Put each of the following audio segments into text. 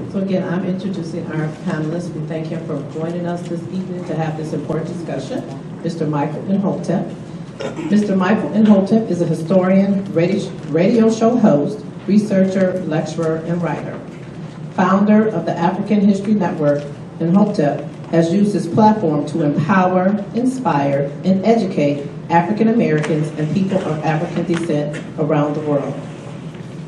So again, I'm introducing our panelists. We thank him for joining us this evening to have this important discussion. Mr. Michael Imhotep. Mr. Michael Imhotep is a historian, radio show host, researcher, lecturer, and writer. Founder of the African History Network, Imhotep has used his platform to empower, inspire, and educate African Americans and people of African descent around the world.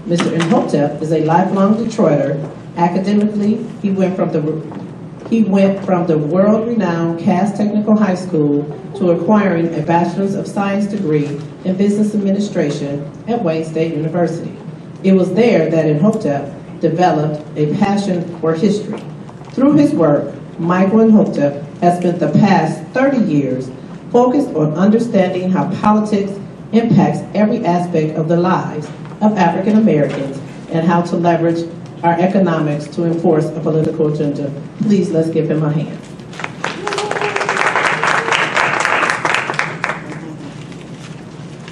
Mr. Imhotep is a lifelong Detroiter. Academically, he went from the world-renowned Cass Technical High School to acquiring a Bachelor's of Science degree in Business Administration at Wayne State University. It was there that Imhotep developed a passion for history. Through his work, Michael Imhotep has spent the past 30 years focused on understanding how politics impacts every aspect of the lives of African Americans and how to leverage our economics to enforce a political agenda. Please, let's give him a hand.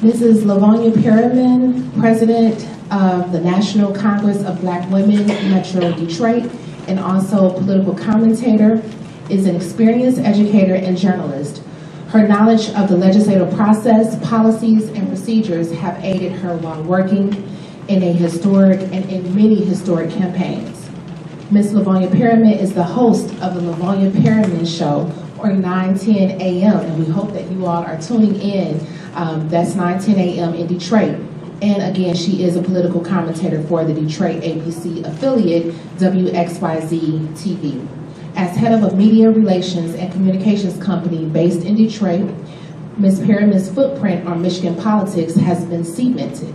Mrs. Lavonia Perryman, President of the National Congress of Black Women, Metro Detroit, and also political commentator, is an experienced educator and journalist. Her knowledge of the legislative process, policies, and procedures have aided her while working in a historic and in many historic campaigns. Ms. Lavonia Perryman is the host of the Lavonia Perryman Show on 9:10 a.m. and we hope that you all are tuning in. That's 9:10 a.m. in Detroit. And again, she is a political commentator for the Detroit ABC affiliate WXYZ TV. As head of a media relations and communications company based in Detroit, Ms. Perryman's footprint on Michigan politics has been cemented.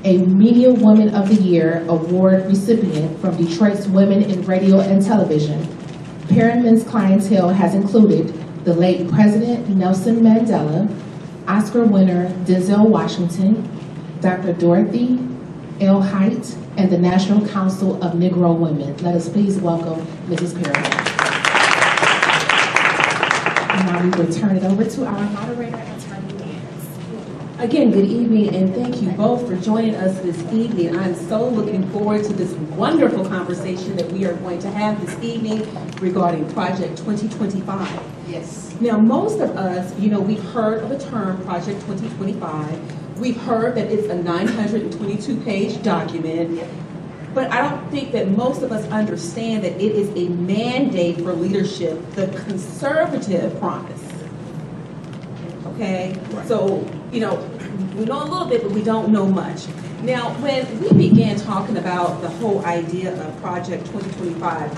A Media Woman of the Year award recipient from Detroit's Women in Radio and Television, Perryman's clientele has included the late President Nelson Mandela, Oscar winner Denzel Washington, Dr. Dorothy L. Height, and the National Council of Negro Women. Let us please welcome Mrs. Perryman. And now we will turn it over to our moderator, Attorney Lance. Again, good evening, and thank you both for joining us this evening. I'm so looking forward to this wonderful conversation that we are going to have this evening regarding Project 2025. Yes. Now, most of us, we've heard of the term Project 2025. We've heard that it's a 922-page document, but I don't think that most of us understand that it is a mandate for leadership, the conservative promise. Okay? Right. So, we know a little bit, but we don't know much. Now, when we began talking about the whole idea of Project 2025,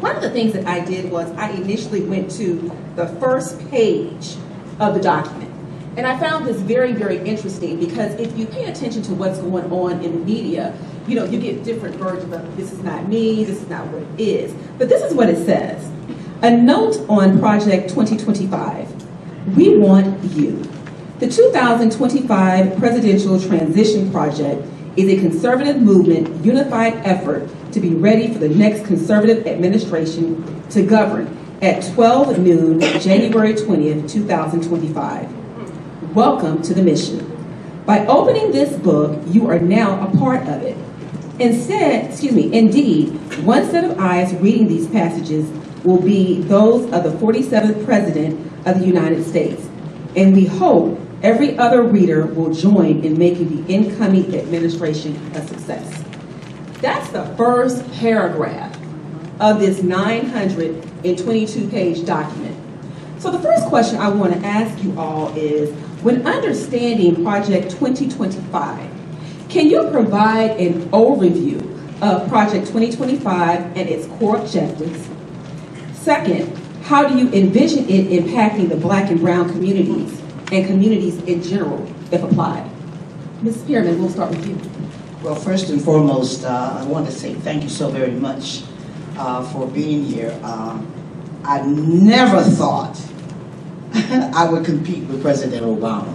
one of the things that I did was I initially went to the first page of the document. And I found this very, very interesting because if you pay attention to what's going on in the media, you get different versions of this is not me, this is not what it is. But this is what it says. A note on Project 2025. We want you. The 2025 Presidential Transition Project is a conservative movement, unified effort to be ready for the next conservative administration to govern at 12 noon, January 20th, 2025. Welcome to the mission. By opening this book, you are now a part of it. Indeed, one set of eyes reading these passages will be those of the 47th President of the United States. And we hope every other reader will join in making the incoming administration a success. That's the first paragraph of this 922-page document. So the first question I want to ask you all is, when understanding Project 2025, can you provide an overview of Project 2025 and its core objectives? Second, how do you envision it impacting the Black and Brown communities and communities in general, if applied? Mrs. Perryman, we'll start with you. Well, first and foremost, I want to say thank you so very much for being here. I never thought I would compete with President Obama.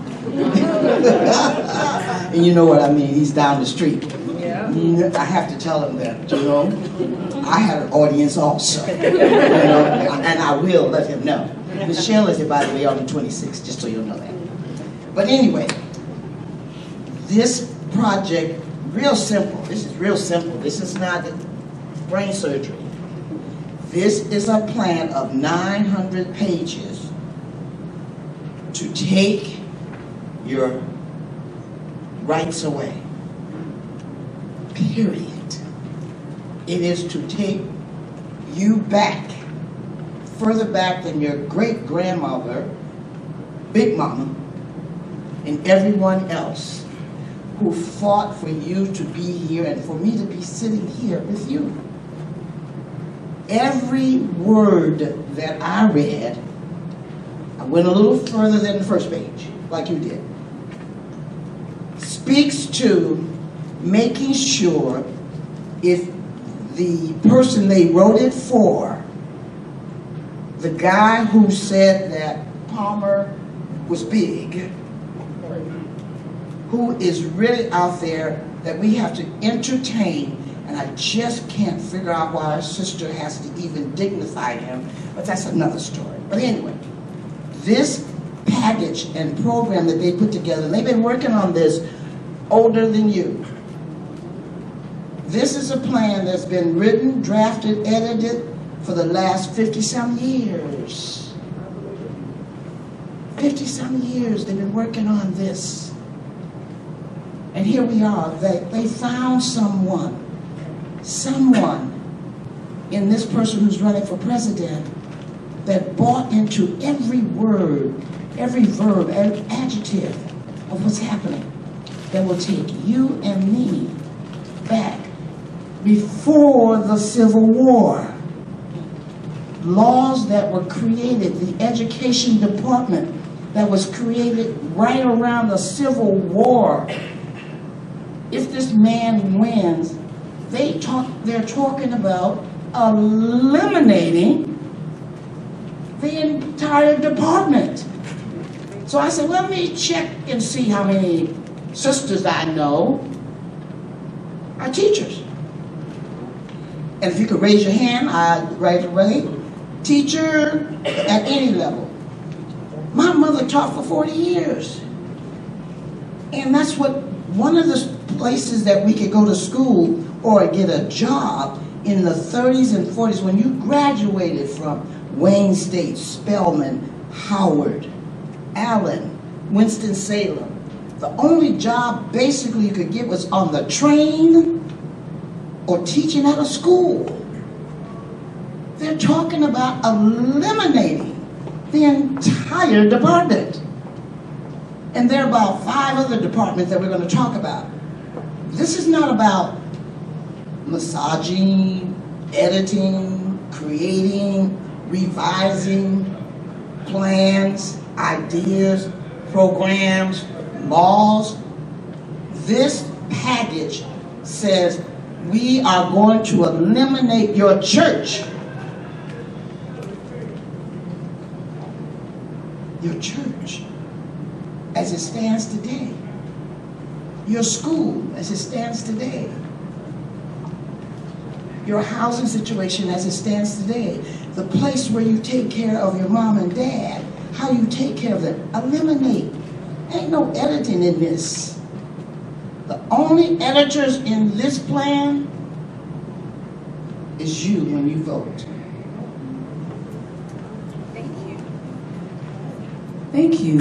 And you know what I mean, he's down the street. Yeah. I have to tell him that, I had an audience also. And I will let him know. Michelle is, by the way, on the 26th, just so you'll know that. But anyway, this project, real simple. This is real simple. This is not brain surgery. This is a plan of 900 pages to take your rights away. Period. It is to take you back, further back than your great-grandmother, Big Mama, and everyone else who fought for you to be here and for me to be sitting here with you. Every word that I read, I went a little further than the first page, like you did, speaks to making sure if the person they wrote it for, the guy who said that Palmer was big, who is really out there that we have to entertain, and I just can't figure out why our sister has to even dignify him, but that's another story. But anyway, this package and program that they put together, and they've been working on this older than you. This is a plan that's been written, drafted, edited for the last 50-some years. 50-some years they've been working on this. And here we are. They found someone in this person who's running for president that bought into every word, every verb, every adjective of what's happening, that will take you and me back before the Civil War. Laws that were created, the education department that was created right around the Civil War. If this man wins, they're talking about eliminating the entire department. So I said, let me check and see how many sisters I know are teachers. And if you could raise your hand, right away, teacher at any level. My mother taught for 40 years. And that's one of the places that we could go to school or get a job in the 30s and 40s when you graduated from Wayne State, Spelman, Howard, Allen, Winston-Salem. The only job basically you could get was on the train or teaching at a school. They're talking about eliminating the entire department. And there are about 5 other departments that we're going to talk about. This is not about massaging, editing, creating, revising plans, ideas, programs, laws. This package says we are going to eliminate your church. Your church as it stands today. Your school as it stands today. Your housing situation as it stands today. The place where you take care of your mom and dad. How you take care of them. Eliminate. Ain't no editing in this. The only editors in this plan is you when you vote. Thank you. Thank you.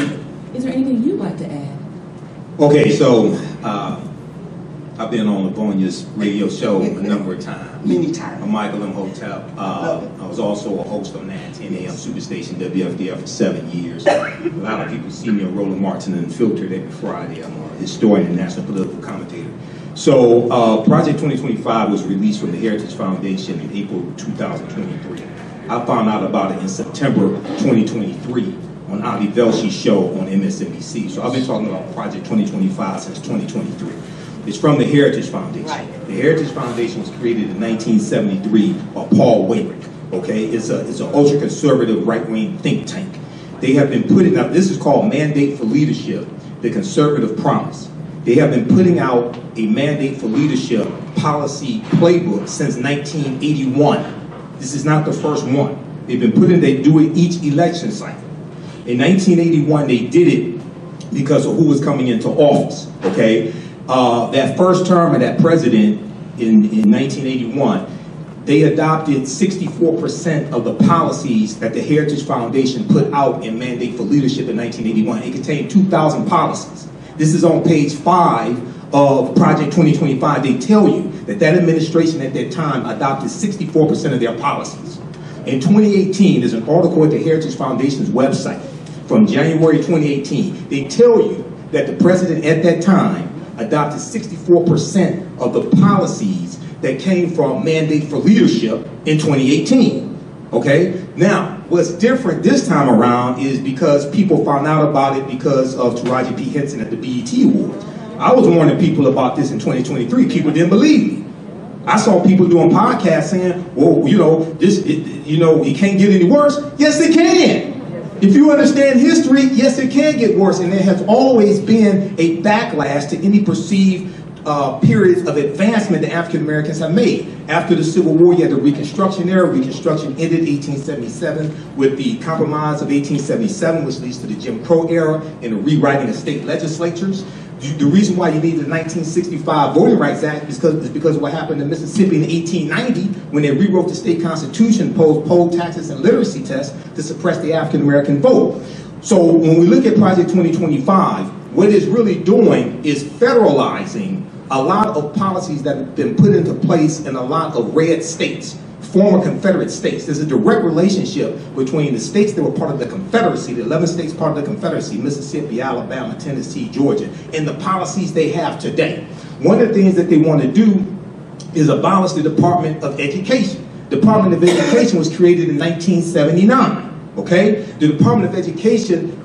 Is there anything you'd like to add? Okay, so I've been on Lavonia's radio show a number of times. Many times. I'm Michael Imhotep. I was also a host on 910 AM Superstation WFDF for 7 years. A lot of people see me on Roland Martin and Filtered every Friday. I'm a historian and national political commentator. So Project 2025 was released from the Heritage Foundation in April 2023. I found out about it in September 2023 on Avi Velshi's show on MSNBC. So I've been talking about Project 2025 since 2023. It's from the Heritage Foundation. Right. The Heritage Foundation was created in 1973 by Paul Wayrick. Okay, it's an ultra-conservative right-wing think tank. They have been putting out, this is called Mandate for Leadership, the Conservative Promise. They have been putting out a Mandate for Leadership policy playbook since 1981. This is not the first one. They do it each election cycle. In 1981, they did it because of who was coming into office, okay? That first term of that president in 1981, they adopted 64% of the policies that the Heritage Foundation put out in Mandate for Leadership in 1981. It contained 2,000 policies. This is on page 5 of Project 2025. They tell you that that administration at that time adopted 64% of their policies. In 2018, there's an article at the Heritage Foundation's website from January 2018. They tell you that the president at that time adopted 64% of the policies that came from Mandate for Leadership in 2018, okay? Now, what's different this time around is because people found out about it because of Taraji P. Henson at the BET Awards. I was warning people about this in 2023. People didn't believe me. I saw people doing podcasts saying, well, you know, it can't get any worse. Yes, it can. If you understand history, yes, it can get worse. And there has always been a backlash to any perceived periods of advancement that African Americans have made. After the Civil War, you had the Reconstruction era. Reconstruction ended 1877 with the Compromise of 1877, which leads to the Jim Crow era and the rewriting of state legislatures. The reason why you need the 1965 Voting Rights Act is because of what happened in Mississippi in 1890 when they rewrote the state constitution, imposed poll taxes and literacy tests to suppress the African American vote. So when we look at Project 2025, what it's really doing is federalizing a lot of policies that have been put into place in a lot of red states, former Confederate states. There's a direct relationship between the states that were part of the Confederacy, the 11 states part of the Confederacy, Mississippi, Alabama, Tennessee, Georgia, and the policies they have today. One of the things that they want to do is abolish the Department of Education. The Department of Education was created in 1979, okay? The Department of Education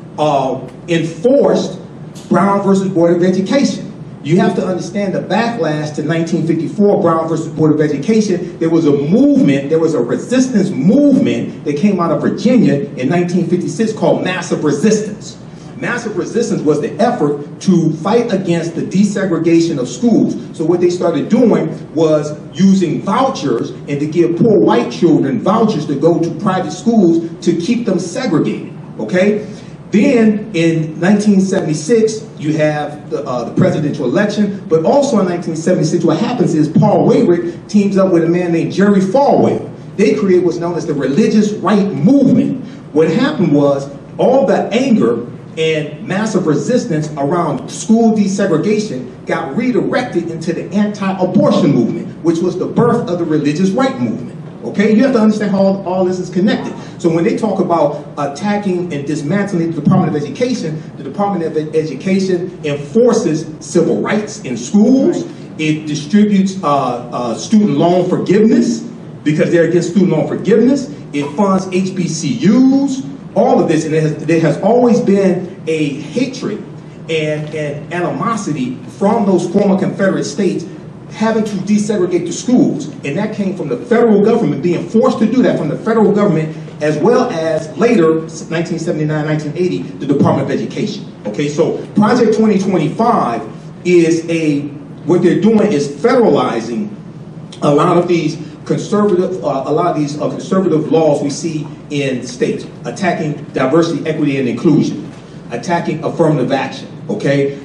enforced Brown versus Board of Education. You have to understand the backlash to 1954, Brown versus Board of Education. There was a movement, there was a resistance movement that came out of Virginia in 1956 called Massive Resistance. Massive Resistance was the effort to fight against the desegregation of schools. So what they started doing was using vouchers and to give poor white children vouchers to go to private schools to keep them segregated, okay? Then in 1976, you have the presidential election, but also in 1976, what happens is Paul Wayrick teams up with a man named Jerry Falwell. They create what's known as the religious right movement. What happened was all the anger and massive resistance around school desegregation got redirected into the anti-abortion movement, which was the birth of the religious right movement. Okay, you have to understand how all this is connected. So when they talk about attacking and dismantling the Department of Education enforces civil rights in schools. It distributes student loan forgiveness because they're against student loan forgiveness. It funds HBCUs, all of this, and there has always been a hatred and animosity from those former Confederate states having to desegregate the schools, and that came from the federal government being forced to do that from the federal government, as well as later, 1979, 1980, the Department of Education. Okay, so Project 2025 is what they're doing is federalizing a lot of these conservative laws we see in states, attacking diversity, equity, and inclusion, attacking affirmative action. Okay,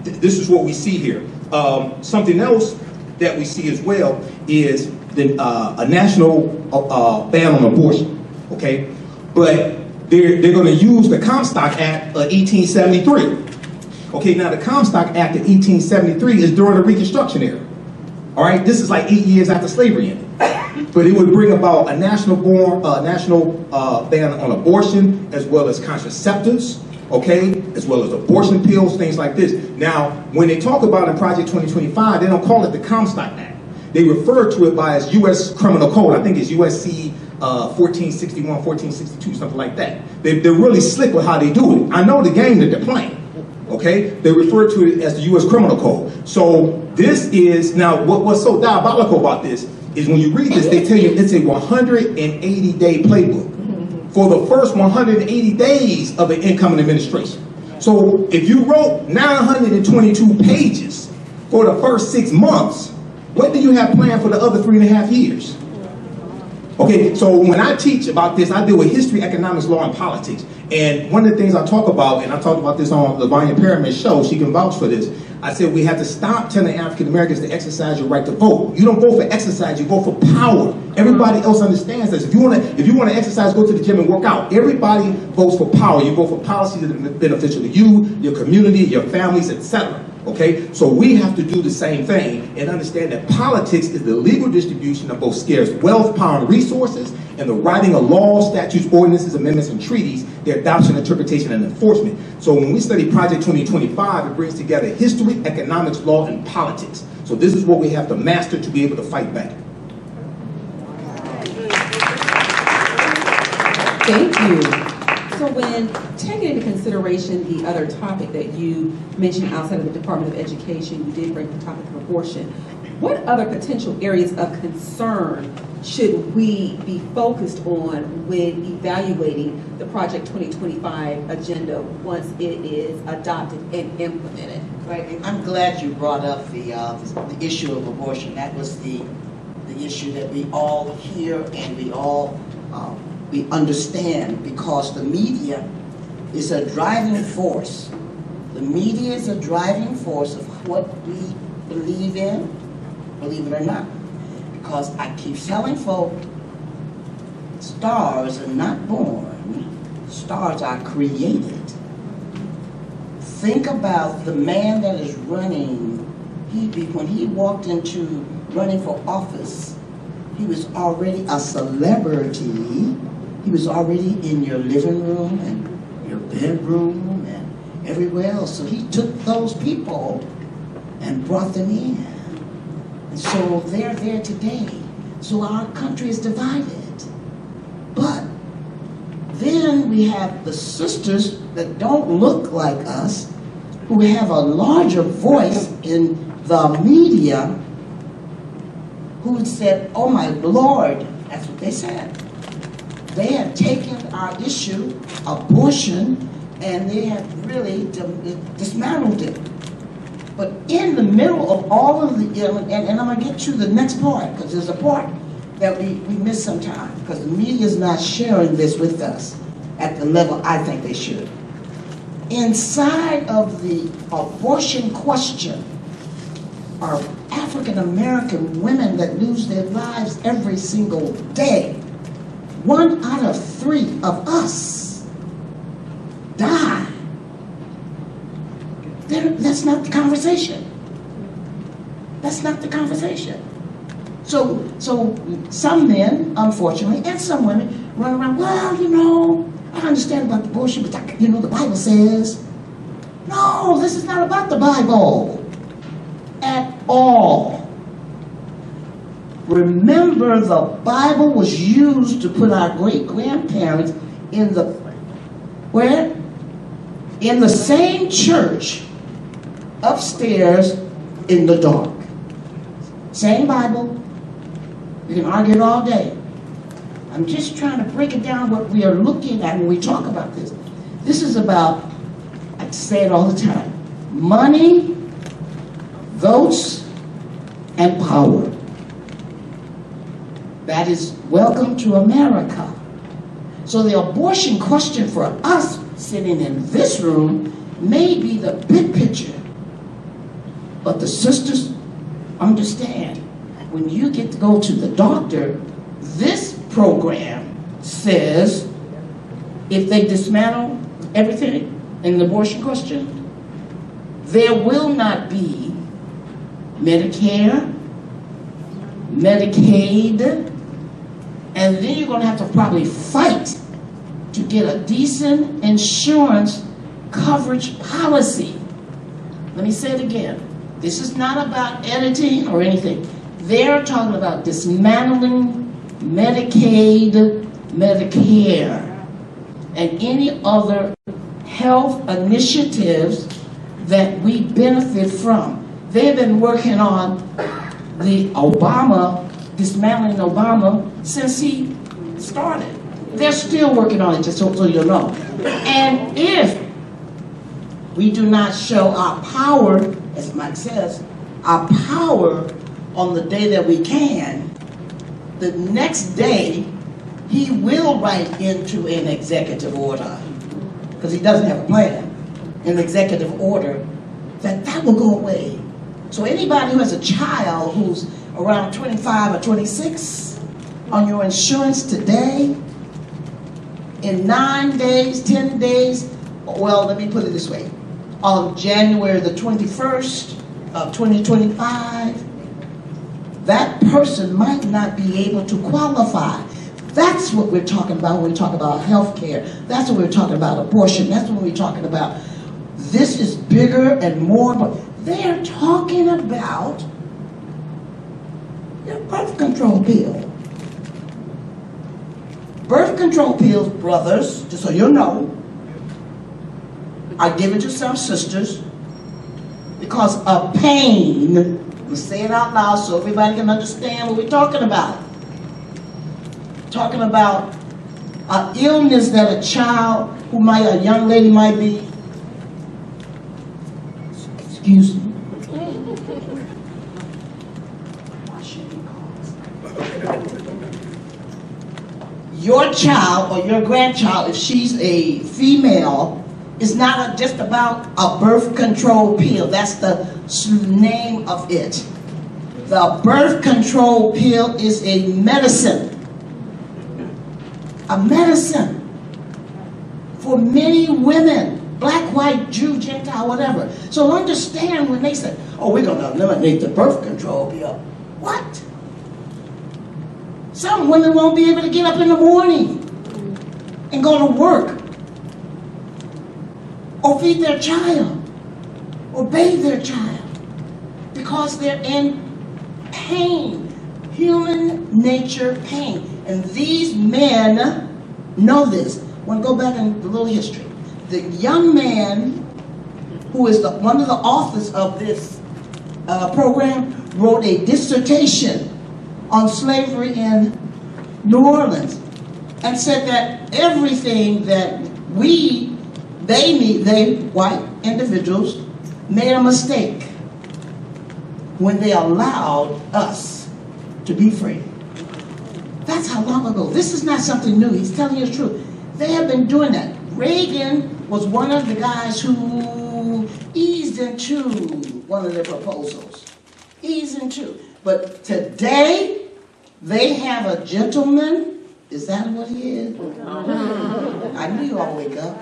this is what we see here. Something else that we see as well is a national ban on abortion, okay? But they're going to use the Comstock Act of 1873. Okay, now the Comstock Act of 1873 is during the Reconstruction era. All right, this is like 8 years after slavery ended. But it would bring about a national ban on abortion, as well as contraceptives, okay, as well as abortion pills, things like this. Now, when they talk about in Project 2025, they don't call it the Comstock Act. They refer to it by its U.S. Criminal Code. I think it's USC 1461, 1462, something like that. They're really slick with how they do it. I know the game that they're playing, okay? They refer to it as the U.S. Criminal Code. So this is, now what's so diabolical about this is when you read this, they tell you it's a 180-day playbook for the first 180 days of an incoming administration. So if you wrote 922 pages for the first 6 months, what do you have planned for the other 3.5 years? Okay, so when I teach about this, I deal with history, economics, law, and politics. And one of the things I talk about, and I talked about this on Lavonia Perryman's show, she can vouch for this, I said we have to stop telling African Americans to exercise your right to vote. You don't vote for exercise, you vote for power. Everybody else understands this. If you want to exercise, go to the gym and work out. Everybody votes for power. You vote for policies that are beneficial to you, your community, your families, etc. Okay, so we have to do the same thing and understand that politics is the legal distribution of both scarce wealth, power, and resources, and the writing of laws, statutes, ordinances, amendments, and treaties, their adoption, interpretation, and enforcement. So when we study Project 2025, it brings together history, economics, law, and politics. So this is what we have to master to be able to fight back. Thank you. So when taking into consideration the other topic that you mentioned outside of the Department of Education, you did bring the topic of abortion. What other potential areas of concern should we be focused on when evaluating the Project 2025 agenda once it is adopted and implemented? Right, and I'm glad you brought up the issue of abortion. That was the issue that we all hear and we understand, because the media is a driving force. The media is a driving force of what we believe in, believe it or not. Because I keep telling folk, stars are not born, stars are created. Think about the man that is running. When he walked into running for office, he was already a celebrity. He was already in your living room and your bedroom and everywhere else. So he took those people and brought them in. And so they're there today. So our country is divided. But then we have the sisters that don't look like us, who have a larger voice in the media, who said, oh my Lord, that's what they said. They have taken our issue, abortion, and they have really dismantled it. But in the middle of all of the, and I'm going to get to the next part, because there's a part that we miss sometimes, because the media is not sharing this with us at the level I think they should. Inside of the abortion question are African American women that lose their lives every single day. 1 out of 3 of us die. That's not the conversation. That's not the conversation. So some men, unfortunately, and some women run around, well, you know, I understand about abortion, but you know, the Bible says. No, this is not about the Bible at all. Remember, the Bible was used to put our great-grandparents in the, where? In the same church upstairs in the dark. Same Bible. You can argue it all day. I'm just trying to break it down what we are looking at when we talk about this. This is about, I say it all the time, money, votes, and power. That is welcome to America. So the abortion question for us sitting in this room may be the big picture. But the sisters understand, when you get to go to the doctor, this program says if they dismantle everything in the abortion question, there will not be Medicare, Medicaid, and then you're going to have to probably fight to get a decent insurance coverage policy. Let me say it again. This is not about editing or anything. They're talking about dismantling Medicaid, Medicare, and any other health initiatives that we benefit from. They've been working on the dismantling Obama since he started. They're still working on it, just so you know. And if we do not show our power, as Mike says, our power on the day that we can, the next day he will write into an executive order, because he doesn't have a plan, an executive order that will go away. So anybody who has a child who's around 25 or 26 on your insurance today, in 9 days, 10 days, well, let me put it this way. On January the 21st of 2025, that person might not be able to qualify. That's what we're talking about when we talk about health care. That's what we're talking about abortion. That's what we're talking about. This is bigger and more, but they're talking about your birth control pill. Birth control pills, brothers, just so you know, are given to some sisters because of pain. We say it out loud so everybody can understand what we're talking about. Talking about an illness that a child a young lady might be, excuse me. Your child or your grandchild, if she's a female, is not just about a birth control pill. That's the name of it. The birth control pill is a medicine. A medicine for many women, black, white, Jew, Gentile, whatever. So understand when they say, oh, we're going to eliminate the birth control pill. What? Some women won't be able to get up in the morning and go to work or feed their child or bathe their child because they're in pain, human nature pain. And these men know this. I want to go back in a little history. The young man who is one of the authors of this program wrote a dissertation on slavery in New Orleans and said that everything that they white individuals made a mistake when they allowed us to be free. That's how long ago. This is not something new. He's telling you the truth. They have been doing that. Reagan was one of the guys who eased into one of their proposals. Eased into. But today, they have a gentleman. Is that what he is? I knew you all wake up.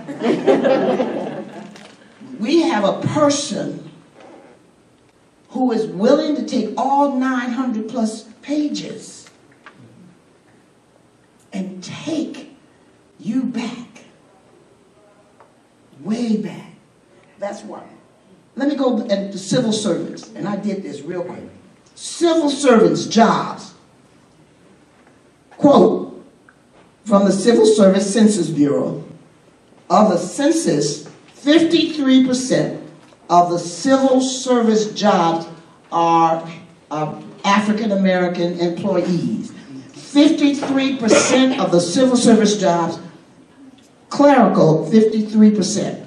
We have a person who is willing to take all 900 plus pages and take you back, way back. That's why. Let me go at the civil servants, and I did this real quick. Civil servants' jobs. Quote from the Civil Service Census Bureau. Of the census, 53% of the civil service jobs are African American employees. 53% of the civil service jobs, clerical, 53%.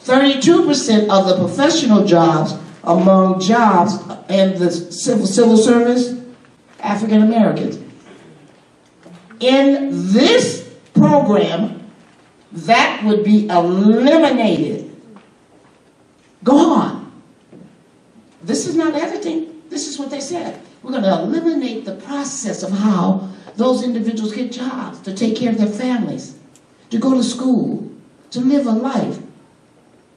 32% of the professional jobs among jobs in the civil service, African Americans. In this program, that would be eliminated. Gone. This is not editing. This is what they said. We're going to eliminate the process of how those individuals get jobs, to take care of their families, to go to school, to live a life,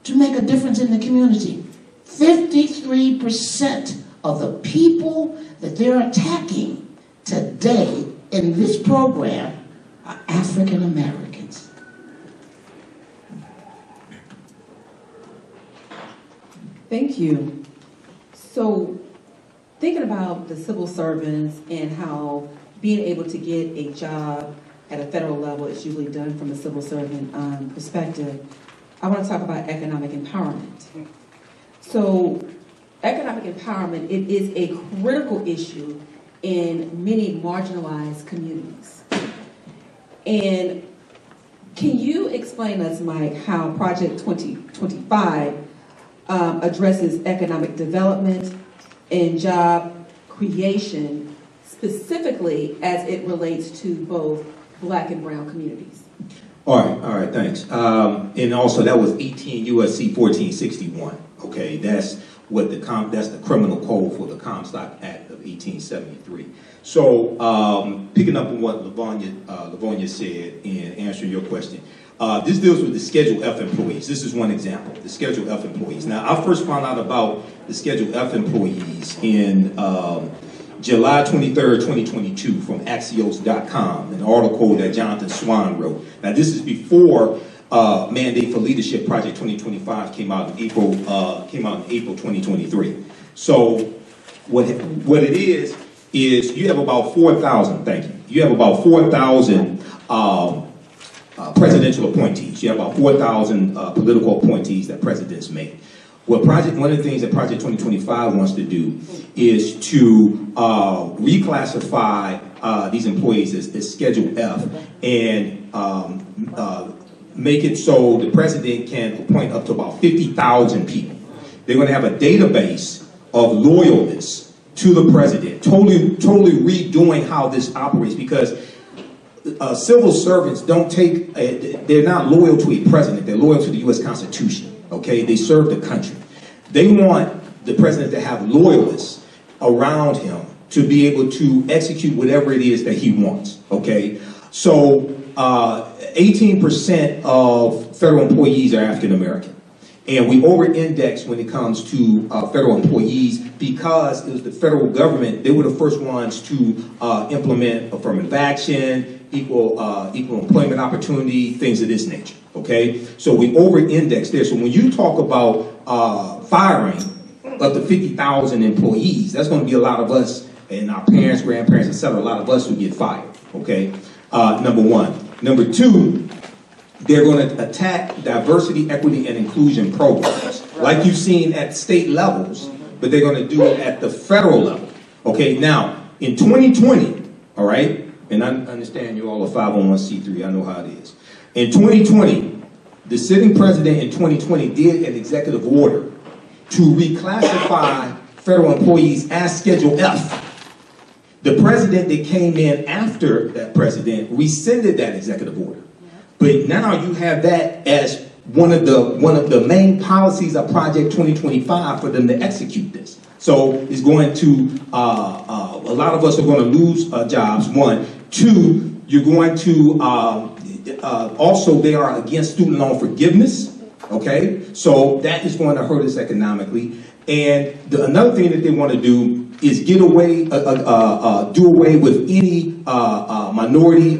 to make a difference in the community. 53% of the people that they're attacking today in this program are African Americans. Thank you. So, thinking about the civil servants and how being able to get a job at a federal level is usually done from a civil servant perspective, I want to talk about economic empowerment. So, economic empowerment, it is a critical issue in many marginalized communities. And can you explain us, Mike, how Project 2025 addresses economic development and job creation, specifically as it relates to both Black and brown communities? All right, thanks. And also that was 18 USC 1461. Okay, that's what that's the criminal code for the Comstock Act of 1873. So, picking up on what Lavonia said and answering your question, this deals with the Schedule F employees. This is one example, the Schedule F employees. Now, I first found out about the Schedule F employees in July 23rd, 2022 from Axios.com, an article that Jonathan Swan wrote. Now, this is before Mandate for Leadership Project 2025 came out in April 2023. So, what it is you have about 4,000. Thank you. You have about 4,000 presidential appointees. You have about 4,000 political appointees that presidents make. Well, one of the things that Project 2025 wants to do is to reclassify these employees as Schedule F and make it so the president can appoint up to about 50,000 people. They're going to have a database of loyalists to the president, totally redoing how this operates, because civil servants they're not loyal to a president, they're loyal to the U.S. Constitution, okay? They serve the country. They want the president to have loyalists around him to be able to execute whatever it is that he wants, okay? So 18% of federal employees are African American. And we over-index when it comes to federal employees because it was the federal government. They were the first ones to implement affirmative action, equal employment opportunity, things of this nature, okay? So we over-index there. So when you talk about firing up to 50,000 employees, that's going to be a lot of us and our parents, grandparents, et cetera, a lot of us who get fired, okay? Number one. Number two, they're going to attack diversity, equity, and inclusion programs, like you've seen at state levels, but they're going to do it at the federal level. Okay, now, in 2020, all right, and I understand you all are 501c3, I know how it is. In 2020, the sitting president in 2020 did an executive order to reclassify federal employees as Schedule F. The president that came in after that president rescinded that executive order. But now you have that as one of the main policies of Project 2025 for them to execute this. So it's going to a lot of us are going to lose jobs. One, two, you're going to also they are against student loan forgiveness. Okay, so that is going to hurt us economically. And another thing that they want to do is do away with any minority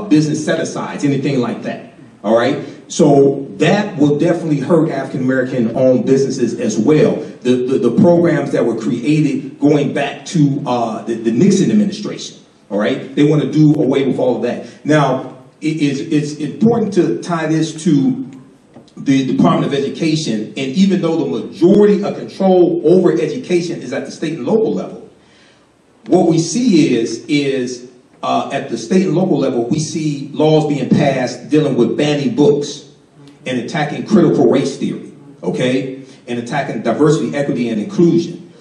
business set-asides, anything like that, all right? So that will definitely hurt African-American owned businesses as well. The programs that were created going back to the Nixon administration, all right? They want to do away with all of that. Now, it's important to tie this to the Department of Education, and even though the majority of control over education is at the state and local level, what we see is at the state and local level, we see laws being passed dealing with banning books and attacking critical race theory, okay, and attacking diversity, equity, and inclusion.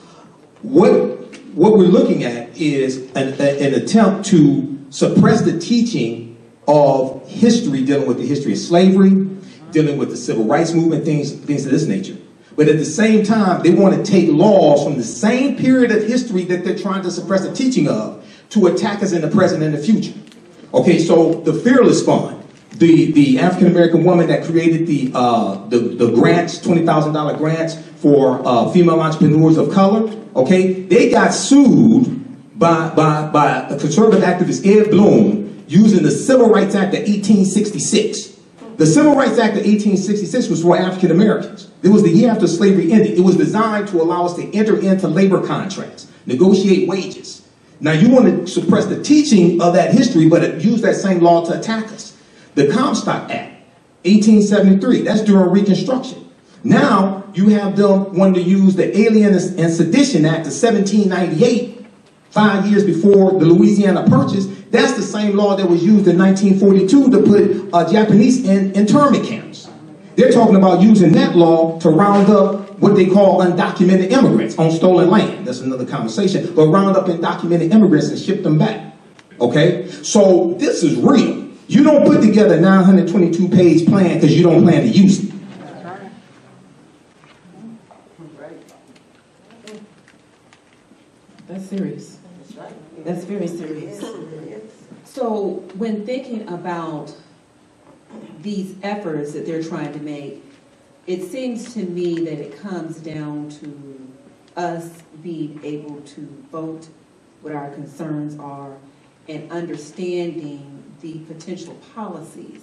What we're looking at is an attempt to suppress the teaching of history, dealing with the history of slavery, dealing with the civil rights movement, things of this nature. But at the same time, they want to take laws from the same period of history that they're trying to suppress the teaching of to attack us in the present and the future. Okay, so the Fearless Fund, the African-American woman that created the grants, $20,000 grants for female entrepreneurs of color, okay, they got sued by a conservative activist, Ed Bloom, using the Civil Rights Act of 1866. The Civil Rights Act of 1866 was for African Americans. It was the year after slavery ended. It was designed to allow us to enter into labor contracts, negotiate wages. Now you want to suppress the teaching of that history, but use that same law to attack us. The Comstock Act, 1873, that's during Reconstruction. Now you have them wanting to use the Alien and Sedition Act of 1798, 5 years before the Louisiana Purchase. That's the same law that was used in 1942 to put Japanese in internment camps. They're talking about using that law to round up what they call undocumented immigrants on stolen land. That's another conversation. But round up undocumented immigrants and ship them back. Okay? So this is real. You don't put together a 922-page plan because you don't plan to use it. That's serious. That's very serious. So when thinking about these efforts that they're trying to make, it seems to me that it comes down to us being able to vote what our concerns are and understanding the potential policies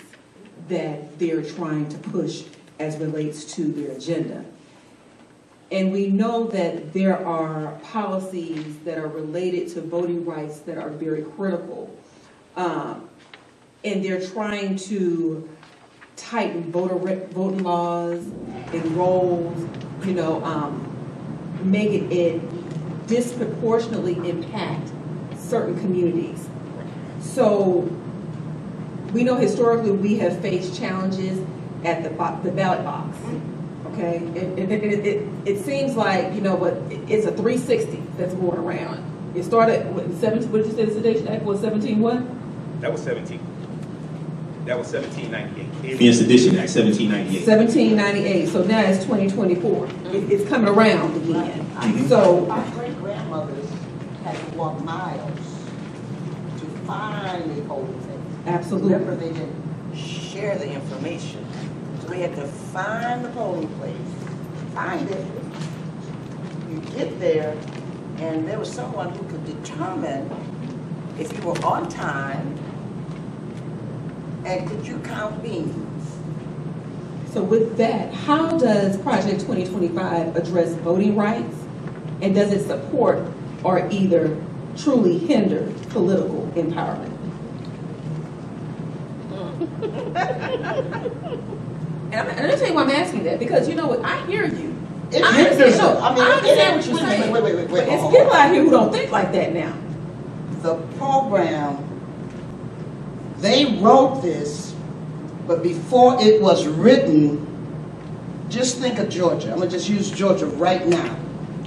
that they're trying to push as relates to their agenda. And we know that there are policies that are related to voting rights that are very critical. And they're trying to tighten voting laws and roles, make it disproportionately impact certain communities. So we know historically we have faced challenges at the ballot box. Okay, it seems like, but it's a 360 that's going around. It started with 17, what did you say the Sedition Act was, 17 what? That was 17. That was 1798. Yes, Sedition Act, 1798. 1798, so now it's 2024. It's coming around again. So our great-grandmothers had to walk miles to find the polling place. absolutely. Remember, they didn't share the information. So they had to find the polling place, find it. You get there, and there was someone who could determine if you were on time and could you count beans. So with that, how does Project 2025 address voting rights? And does it support or either truly hinder political empowerment? And let me tell you why I'm asking that, because you know what, I hear you. I understand what you're saying. Wait. But it's people out here who don't think like that now. The program, they wrote this, but before it was written, just think of Georgia. I'm gonna just use Georgia right now.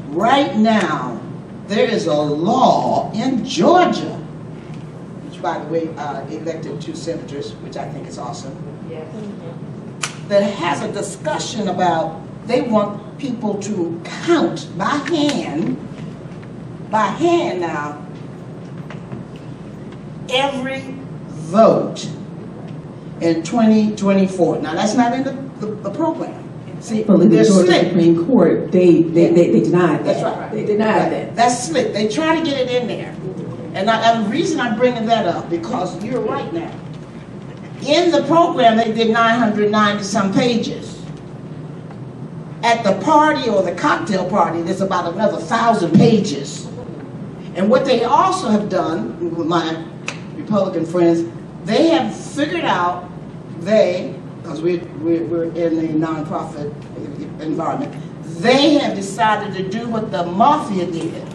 Right now, there is a law in Georgia, which by the way, elected 2 senators, which I think is awesome. Yes. That has a discussion about they want people to count by hand now, every vote in 2024. Now that's not in the program. See, Believe the they're Georgia slick. Supreme Court, they denied that. That's right. They denied that. That's slick. They try to get it in there. And the reason I'm bringing that up, because you're right now. In the program, they did 990 some pages. At the party or the cocktail party, there's about another 1,000 pages. And what they also have done, with my Republican friends, they have figured out, because we're in a nonprofit environment, they have decided to do what the mafia did.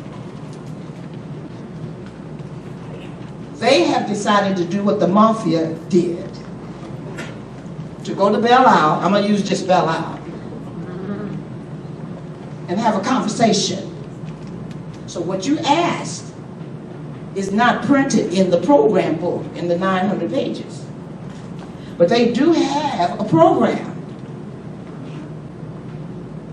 They have decided to do what the mafia did. To go to Belle Isle, I'm gonna use just Belle Isle, and have a conversation. So what you asked is not printed in the program book, in the 900 pages. But they do have a program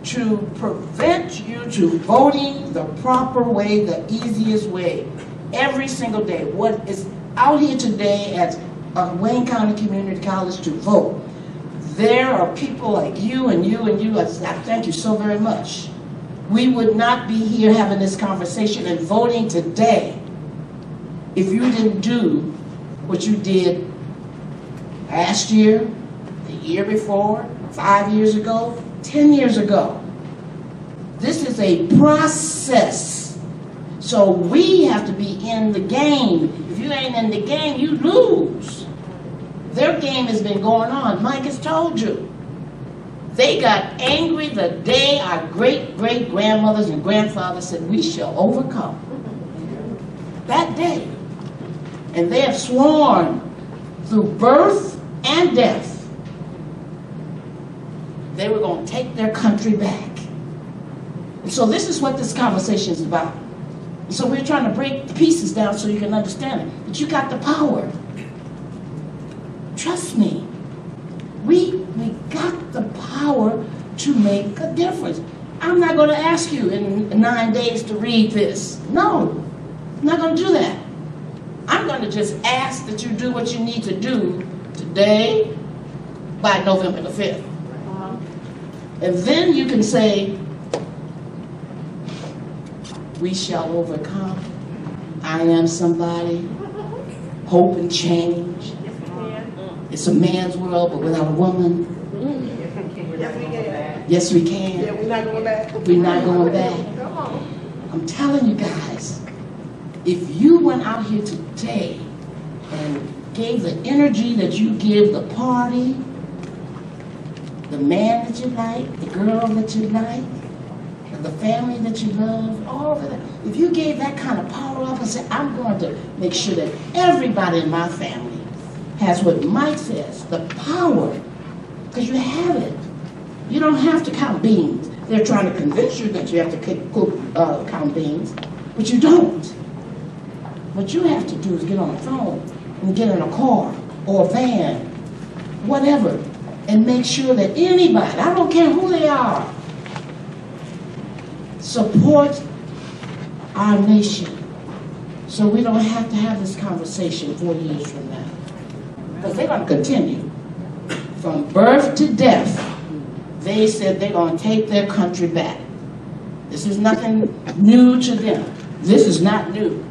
to prevent you to voting the proper way, the easiest way, every single day. What is out here today at Wayne County Community College to vote, there are people like you and you and you. I thank you so very much. We would not be here having this conversation and voting today if you didn't do what you did last year, the year before, 5 years ago, 10 years ago. This is a process. So we have to be in the game. If you ain't in the game, you lose. Their game has been going on. Mike has told you. They got angry the day our great-great-grandmothers and grandfathers said, we shall overcome. That day. And they have sworn through birth and death, they were going to take their country back. And so this is what this conversation is about. And so we're trying to break the pieces down so you can understand it. But you got the power. trust me, we got the power to make a difference. I'm not going to ask you in 9 days to read this. No, I'm not going to do that. I'm going to just ask that you do what you need to do today by November the 5th. And then you can say, we shall overcome. I am somebody. Hope and change. It's a man's world, but without a woman. Yes, we can. Yeah, we're not going back. We're not going back. Come on. I'm telling you guys, if you went out here today and gave the energy that you give the party, the man that you like, the girl that you like, the family that you love, all of that, if you gave that kind of power up and said, I'm going to make sure that everybody in my family has what Mike says, the power, because you have it. You don't have to count beans. They're trying to convince you that you have to count beans, but you don't. What you have to do is get on the phone and get in a car or a van, whatever, and make sure that anybody, I don't care who they are, support our nation so we don't have to have this conversation 4 years from now. Because they're going to continue. From birth to death, they said they're going to take their country back. This is nothing new to them. This is not new.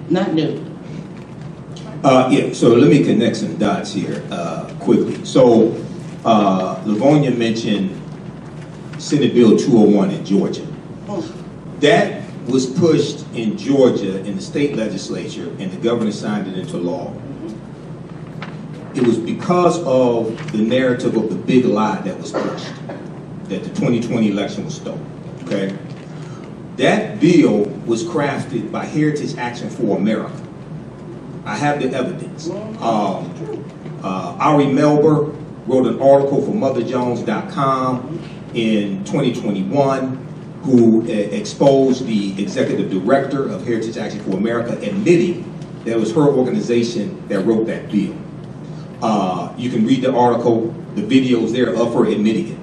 Not new. Yeah, so let me connect some dots here quickly. So Lavonia mentioned Senate Bill 201 in Georgia. That was pushed in Georgia in the state legislature, and the governor signed it into law. It was because of the narrative of the big lie that was pushed, that the 2020 election was stolen, okay? That bill was crafted by Heritage Action for America. I have the evidence. Ari Melber wrote an article for MotherJones.com in 2021 who exposed the executive director of Heritage Action for America, admitting that it was her organization that wrote that bill. You can read the article, the videos there of her admitting it.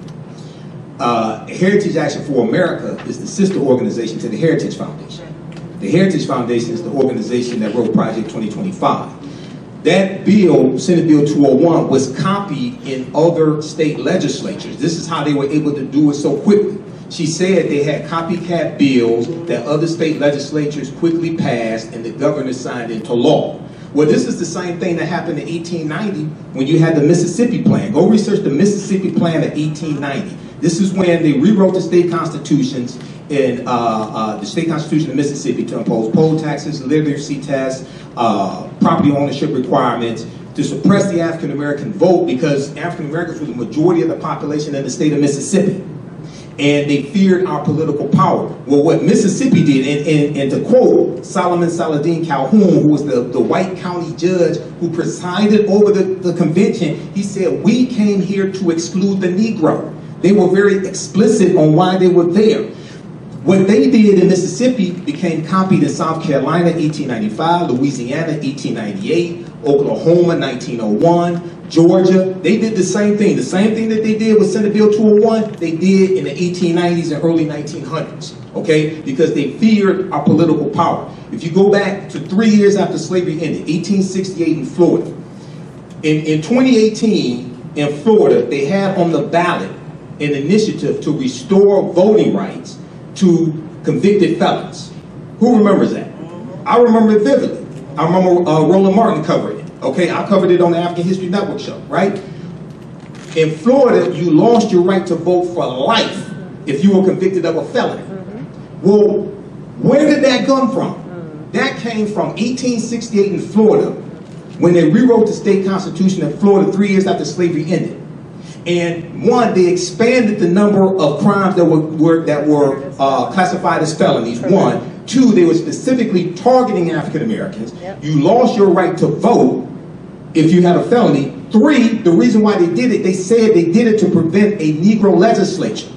Heritage Action for America is the sister organization to the Heritage Foundation. The Heritage Foundation is the organization that wrote Project 2025. That bill, Senate Bill 201, was copied in other state legislatures. This is how they were able to do it so quickly. She said they had copycat bills that other state legislatures quickly passed and the governor signed into law. Well, this is the same thing that happened in 1890 when you had the Mississippi Plan. Go research the Mississippi Plan of 1890. This is when they rewrote the state constitutions in the state constitution of Mississippi to impose poll taxes, literacy tests, property ownership requirements, to suppress the African American vote because African Americans were the majority of the population in the state of Mississippi. And they feared our political power. Well, what Mississippi did, and to quote Solomon Saladin Calhoun, who was the white county judge who presided over the convention, he said, we came here to exclude the Negro. They were very explicit on why they were there. What they did in Mississippi became copied in South Carolina, 1895, Louisiana, 1898, Oklahoma, 1901, Georgia. They did the same thing. The same thing that they did with Senate Bill 201, they did in the 1890s and early 1900s, okay? Because they feared our political power. If you go back to 3 years after slavery ended, 1868 in Florida. In 2018, in Florida, they had on the ballot an initiative to restore voting rights to convicted felons. Who remembers that? I remember it vividly. I remember Roland Martin covering it. Okay, I covered it on the African History Network show, right? In Florida, you lost your right to vote for life if you were convicted of a felony. Well, where did that come from? That came from 1868 in Florida when they rewrote the state constitution in Florida 3 years after slavery ended. And one, they expanded the number of crimes that were classified as felonies. One. Two, they were specifically targeting African Americans. You lost your right to vote if you had a felony. Three, the reason why they did it, they said they did it to prevent a Negro legislature.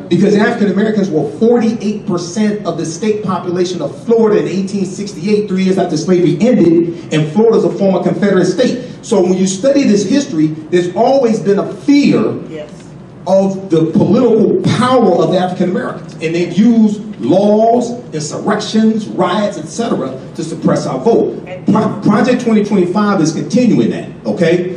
Because African Americans were 48% of the state population of Florida in 1868, 3 years after slavery ended, and Florida's a former Confederate state. So when you study this history, there's always been a fear of the political power of the African Americans. And they've used laws, insurrections, riots, etc. to suppress our vote. Project 2025 is continuing that, okay?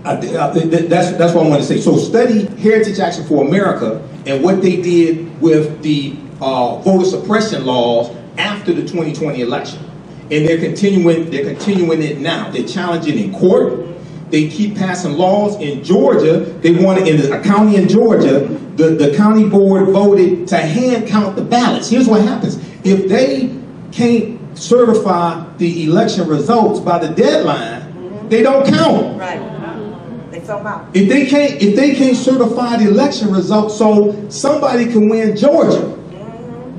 That's what I want to say. So study Heritage Action for America and what they did with the voter suppression laws after the 2020 election. And they're continuing it now. They're challenging in court. They keep passing laws. In Georgia, they wanted, in a county in Georgia, the county board voted to hand count the ballots. Here's what happens. If they can't certify the election results by the deadline, they don't count. Right. They film out. If they can't certify the election results, so somebody can win Georgia.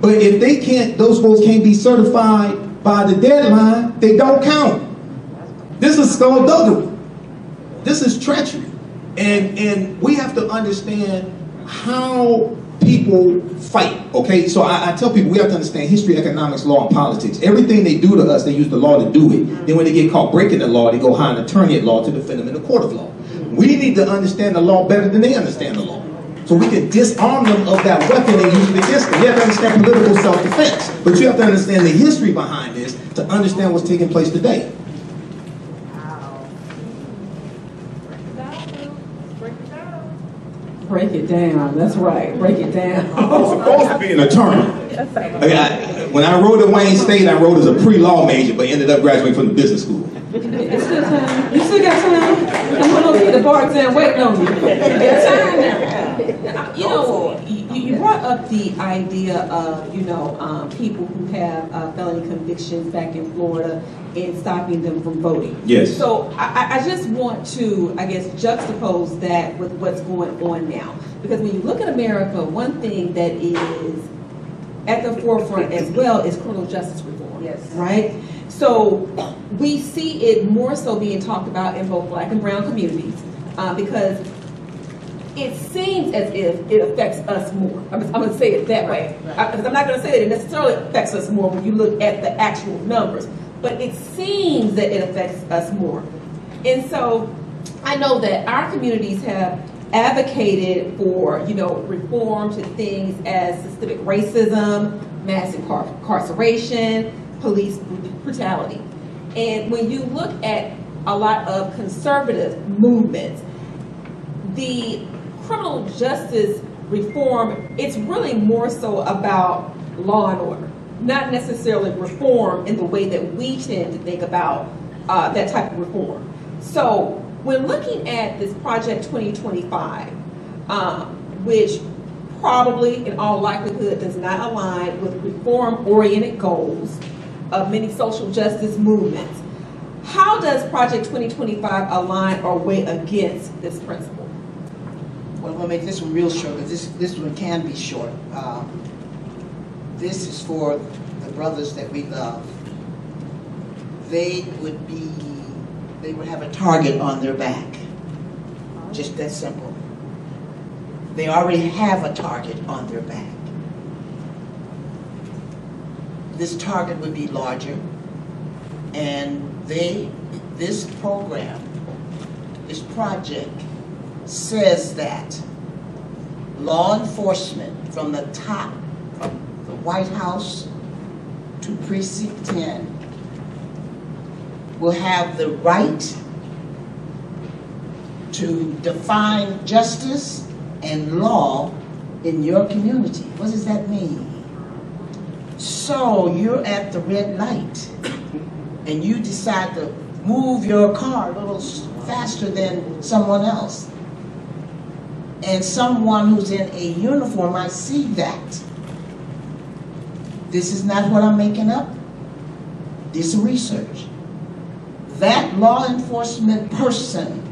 But if they can't, those votes can't be certified by the deadline, they don't count. This is skullduggery. This is treachery. And we have to understand how people fight, okay? So I tell people we have to understand history, economics, law, and politics. Everything they do to us, they use the law to do it. Then when they get caught breaking the law, they go hire an attorney at law to defend them in the court of law. We need to understand the law better than they understand the law. So we can disarm them of that weapon and use it against them. You have to understand political self-defense. But you have to understand the history behind this to understand what's taking place today. Break it down. That's right. Break it down. I was supposed to be an attorney. When I wrote at Wayne State, I wrote as a pre-law major, but ended up graduating from the business school. It's still time. You still got time. I'm going to get the bar exam waiting on you. There's time now. You know, you brought up the idea of, people who have felony convictions back in Florida and stopping them from voting. Yes. So I just want to, juxtapose that with what's going on now. Because when you look at America, one thing that is at the forefront as well is criminal justice reform. Yes. Right? So we see it more so being talked about in both Black and brown communities because it seems as if it affects us more. I'm going to say it that way. Because I'm not going to say that it necessarily affects us more when you look at the actual numbers. But it seems that it affects us more. And so I know that our communities have advocated for, reform to things as systemic racism, mass incarceration, police brutality. And when you look at a lot of conservative movements, the criminal justice reform, it's really more so about law and order, not necessarily reform in the way that we tend to think about that type of reform. So when looking at this Project 2025, which probably in all likelihood does not align with reform-oriented goals of many social justice movements, how does Project 2025 align or weigh against this principle? Well, I'm going to make this one real short, because this one can be short. This is for the brothers that we love. They would have a target on their back. Just that simple. They already have a target on their back. This target would be larger, and this program, this project, says that law enforcement from the top, from the White House to Precinct 10, will have the right to define justice and law in your community. What does that mean? So you're at the red light and you decide to move your car a little faster than someone else. And someone who's in a uniform, I see that. This is not what I'm making up. This is research. That law enforcement person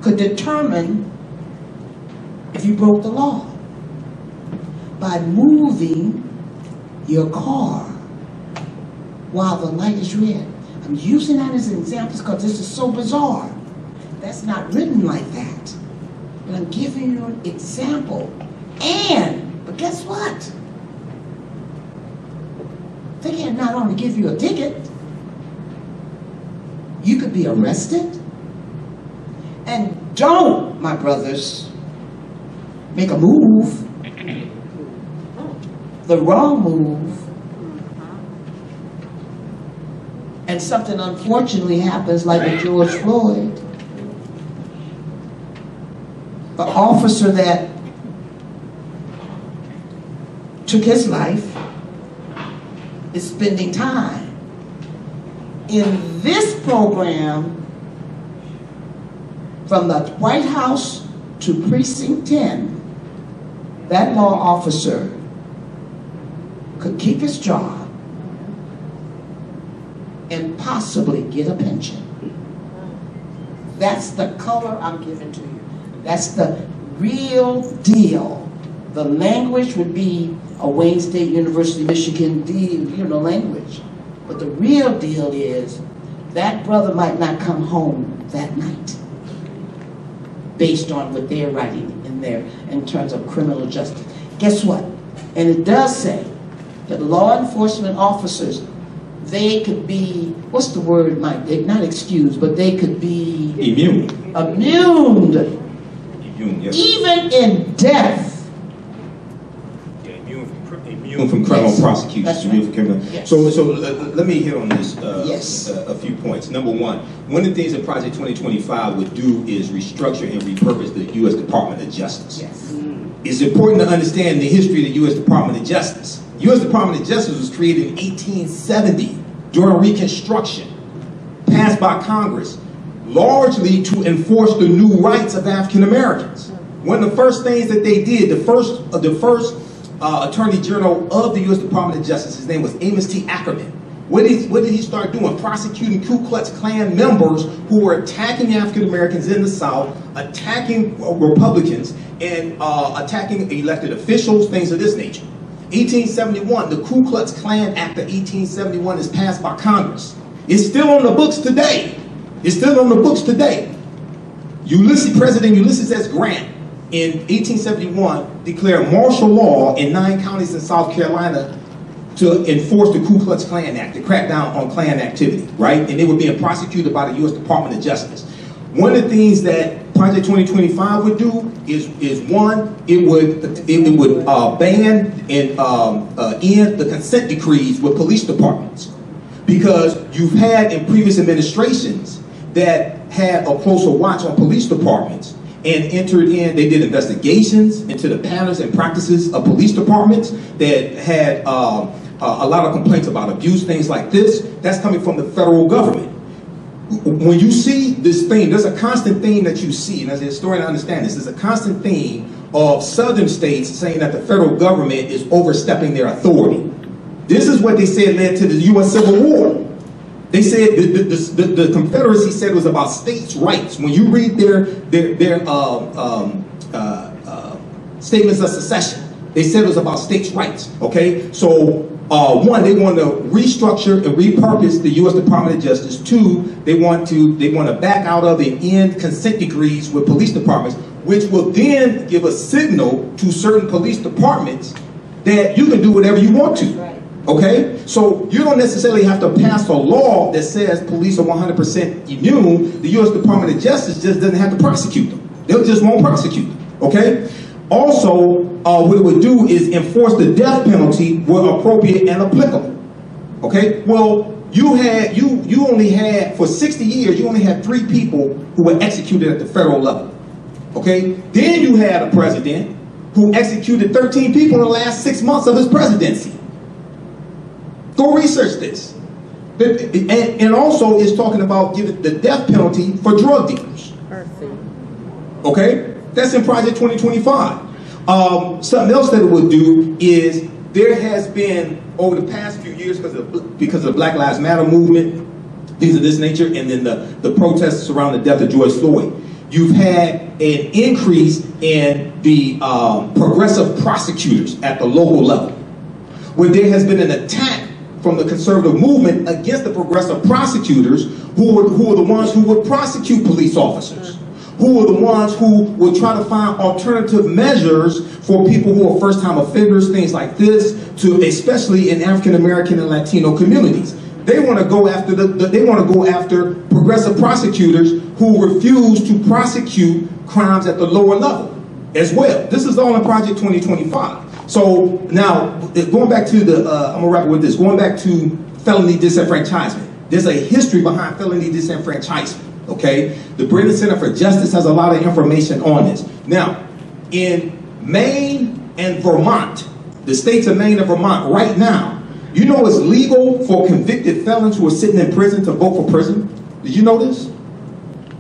could determine if you broke the law by moving your car while the light is red. I'm using that as an example because this is so bizarre. That's not written like that. But I'm giving you an example. But guess what? They can not only give you a ticket, You could be arrested. And don't, my brothers, make a move, the wrong move, and something unfortunately happens like with George Floyd. The officer that took his life is spending time in this program from the White House to Precinct 10. That law officer could keep his job and possibly get a pension. That's the color I'm giving to you. That's the real deal. The language would be a Wayne State University, Michigan language. But the real deal is that brother might not come home that night based on what they're writing in terms of criminal justice. Guess what? And it does say that law enforcement officers, they could be, what's the word, Mike? Not excused, but they could be Immune. Immune, yes. even in death. Yeah, immune from criminal prosecution. That's right. Immune from criminal. Yes. So let me hit on this. Yes. A few points. Number one of the things that Project 2025 would do is restructure and repurpose the U.S. Department of Justice. Yes. It's important to understand the history of the U.S. Department of Justice. The U.S. Department of Justice was created in 1870 during Reconstruction, passed by Congress, largely to enforce the new rights of African Americans. One of the first things that they did, the first Attorney General of the U.S. Department of Justice, his name was Amos T. Ackerman. What did he start doing? Prosecuting Ku Klux Klan members who were attacking African Americans in the South, attacking Republicans, and attacking elected officials, things of this nature. 1871, the Ku Klux Klan Act of 1871 is passed by Congress. It's still on the books today. It's still on the books today. President Ulysses S. Grant in 1871 declared martial law in 9 counties in South Carolina to enforce the Ku Klux Klan Act, to crack down on Klan activity, right? And they were being prosecuted by the U.S. Department of Justice. One of the things that Project 2025 would do is one, it would ban and end the consent decrees with police departments, because you've had in previous administrations that had a closer watch on police departments and they did investigations into the patterns and practices of police departments that had a lot of complaints about abuse, things like this. That's coming from the federal government. When you see this theme, there's a constant theme that you see, and as a historian I understand this, there's a constant theme of southern states saying that the federal government is overstepping their authority. This is what they said led to the U.S. Civil War. They said the Confederacy said it was about states' rights. When you read their statements of secession, they said it was about states' rights. Okay, so one, they want to restructure and repurpose the U.S. Department of Justice. Two, they want to back out of and end consent decrees with police departments, which will then give a signal to certain police departments that you can do whatever you want to. Right. Okay? So you don't necessarily have to pass a law that says police are 100% immune. The U.S. Department of Justice just doesn't have to prosecute them. They just won't prosecute them. Okay? Also, what it would do is enforce the death penalty where appropriate and applicable. Okay? Well, you only had, for 60 years, you only had 3 people who were executed at the federal level. Okay? Then you had a president who executed 13 people in the last 6 months of his presidency. Go research this. And also is talking about giving the death penalty for drug dealers. Okay? That's in Project 2025. Something else that it would do is there has been, over the past few years, because of the Black Lives Matter movement, things of this nature, and then the protests around the death of George Floyd, you've had an increase in the progressive prosecutors at the local level, where there has been an attack from the conservative movement against the progressive prosecutors who are the ones who would prosecute police officers, who are the ones who would try to find alternative measures for people who are first-time offenders, things like this, to especially in African American and Latino communities. They want to go after they want to go after progressive prosecutors who refuse to prosecute crimes at the lower level as well. This is all in Project 2025. So now, going back to the, I'm gonna wrap it with this. Going back to felony disenfranchisement. There's a history behind felony disenfranchisement. Okay, the British Center for Justice has a lot of information on this. Now, in Maine and Vermont, the states of Maine and Vermont, right now, you know it's legal for convicted felons who are sitting in prison to vote for prison? Did you know this?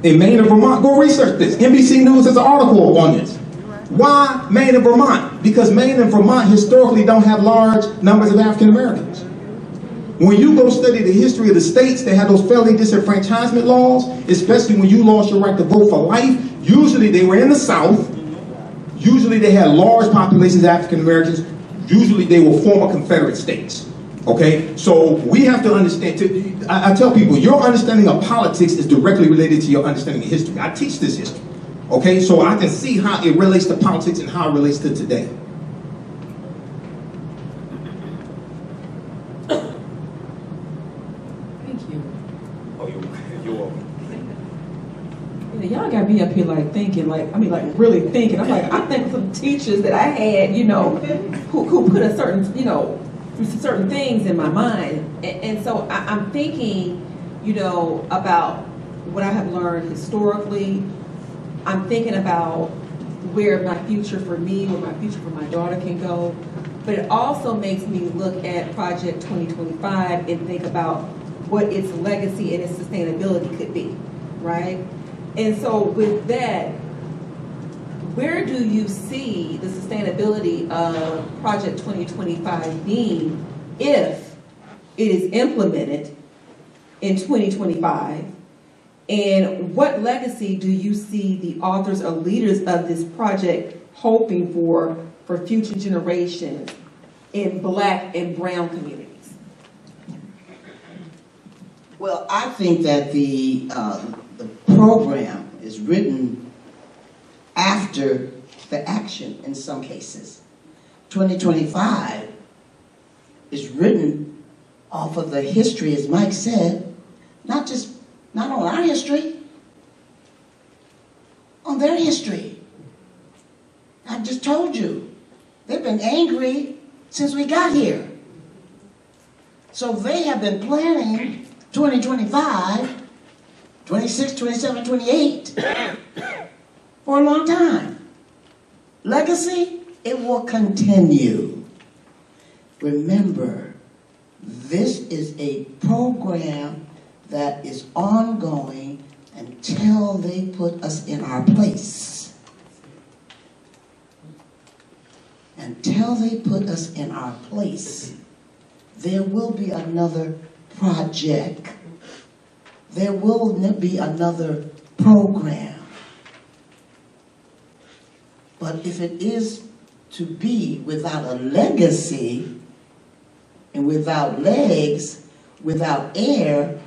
In Maine and Vermont, go research this. NBC News has an article on this. Why Maine and Vermont? Because Maine and Vermont historically don't have large numbers of African Americans. When you go study the history of the states that had those felony disenfranchisement laws, especially when you lost your right to vote for life, usually they were in the South. Usually they had large populations of African Americans. Usually they were former Confederate states. Okay, so we have to understand, I tell people, your understanding of politics is directly related to your understanding of history. I teach this history. Okay, so I can see how it relates to politics and how it relates to today. Thank you. Oh, you're welcome. Y'all got me up here like thinking, like really thinking. I'm like, I think some teachers that I had, who put a certain, certain things in my mind. And so I'm thinking, about what I have learned historically. I'm thinking about where my future for me, where my future for my daughter can go. But it also makes me look at Project 2025 and think about what its legacy and its sustainability could be, right? And so with that, where do you see the sustainability of Project 2025 being if it is implemented in 2025? And what legacy do you see the authors or leaders of this project hoping for future generations in Black and brown communities? Well, I think that the program is written after the action in some cases. 2025 is written off of the history, as Mike said, not on our history, on their history. I just told you, they've been angry since we got here. So they have been planning 2025, 26, 27, 28 for a long time. Legacy, it will continue. Remember, this is a program that is ongoing until they put us in our place. Until they put us in our place, there will be another project. There will be another program. But if it is to be without a legacy and without legs, without air,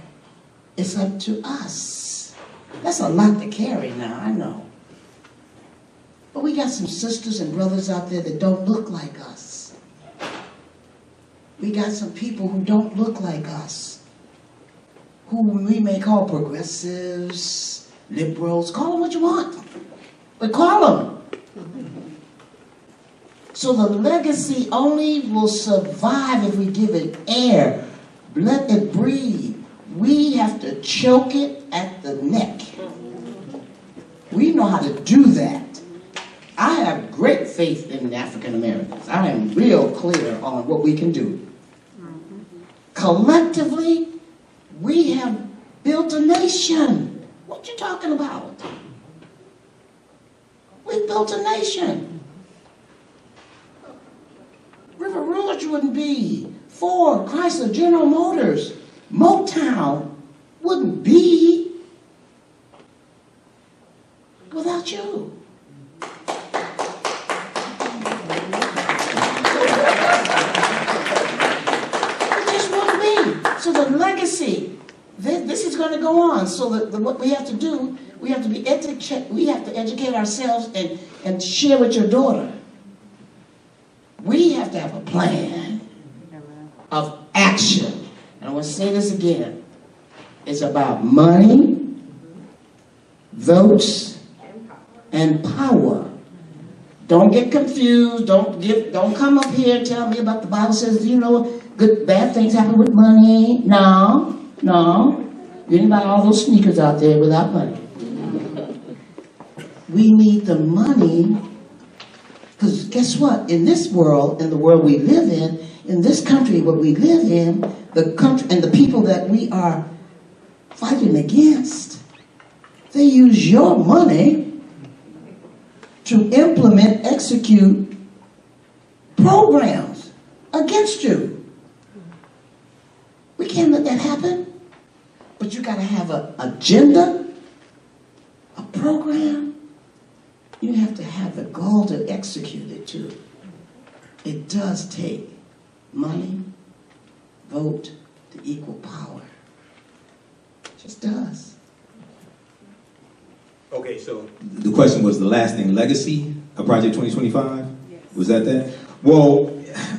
it's up to us. That's a lot to carry now, I know. But we got some sisters and brothers out there that don't look like us. We got some people who don't look like us, who we may call progressives, liberals, call them what you want, but call them. So the legacy only will survive if we give it air, let it breathe. We have to choke it at the neck. We know how to do that. I have great faith in African Americans. I am real clear on what we can do. Collectively, we have built a nation. What you talking about? We built a nation. River Rouge wouldn't be. Ford, Chrysler, General Motors, Motown wouldn't be without you. It just wouldn't be. So the legacy, this is going to go on. So what we have to do, we have to educate ourselves and share with your daughter. We have to have a plan of action. and I want to say this again, it's about money, votes, and power. Don't get confused. Don't come up here and tell me about the Bible says, you know, bad things happen with money. No. You didn't buy all those sneakers out there without money. We need the money, because guess what? In this world, in the world we live in this country, what we live in, the country and the people that we are fighting against, they use your money to implement, execute programs against you. We can't let that happen. But you got to have an agenda, a program. You have to have the gall to execute it too. It does take money, vote to equal power. It just does. Okay, so the question was the lasting legacy of Project 2025? Yes. Was that? Well,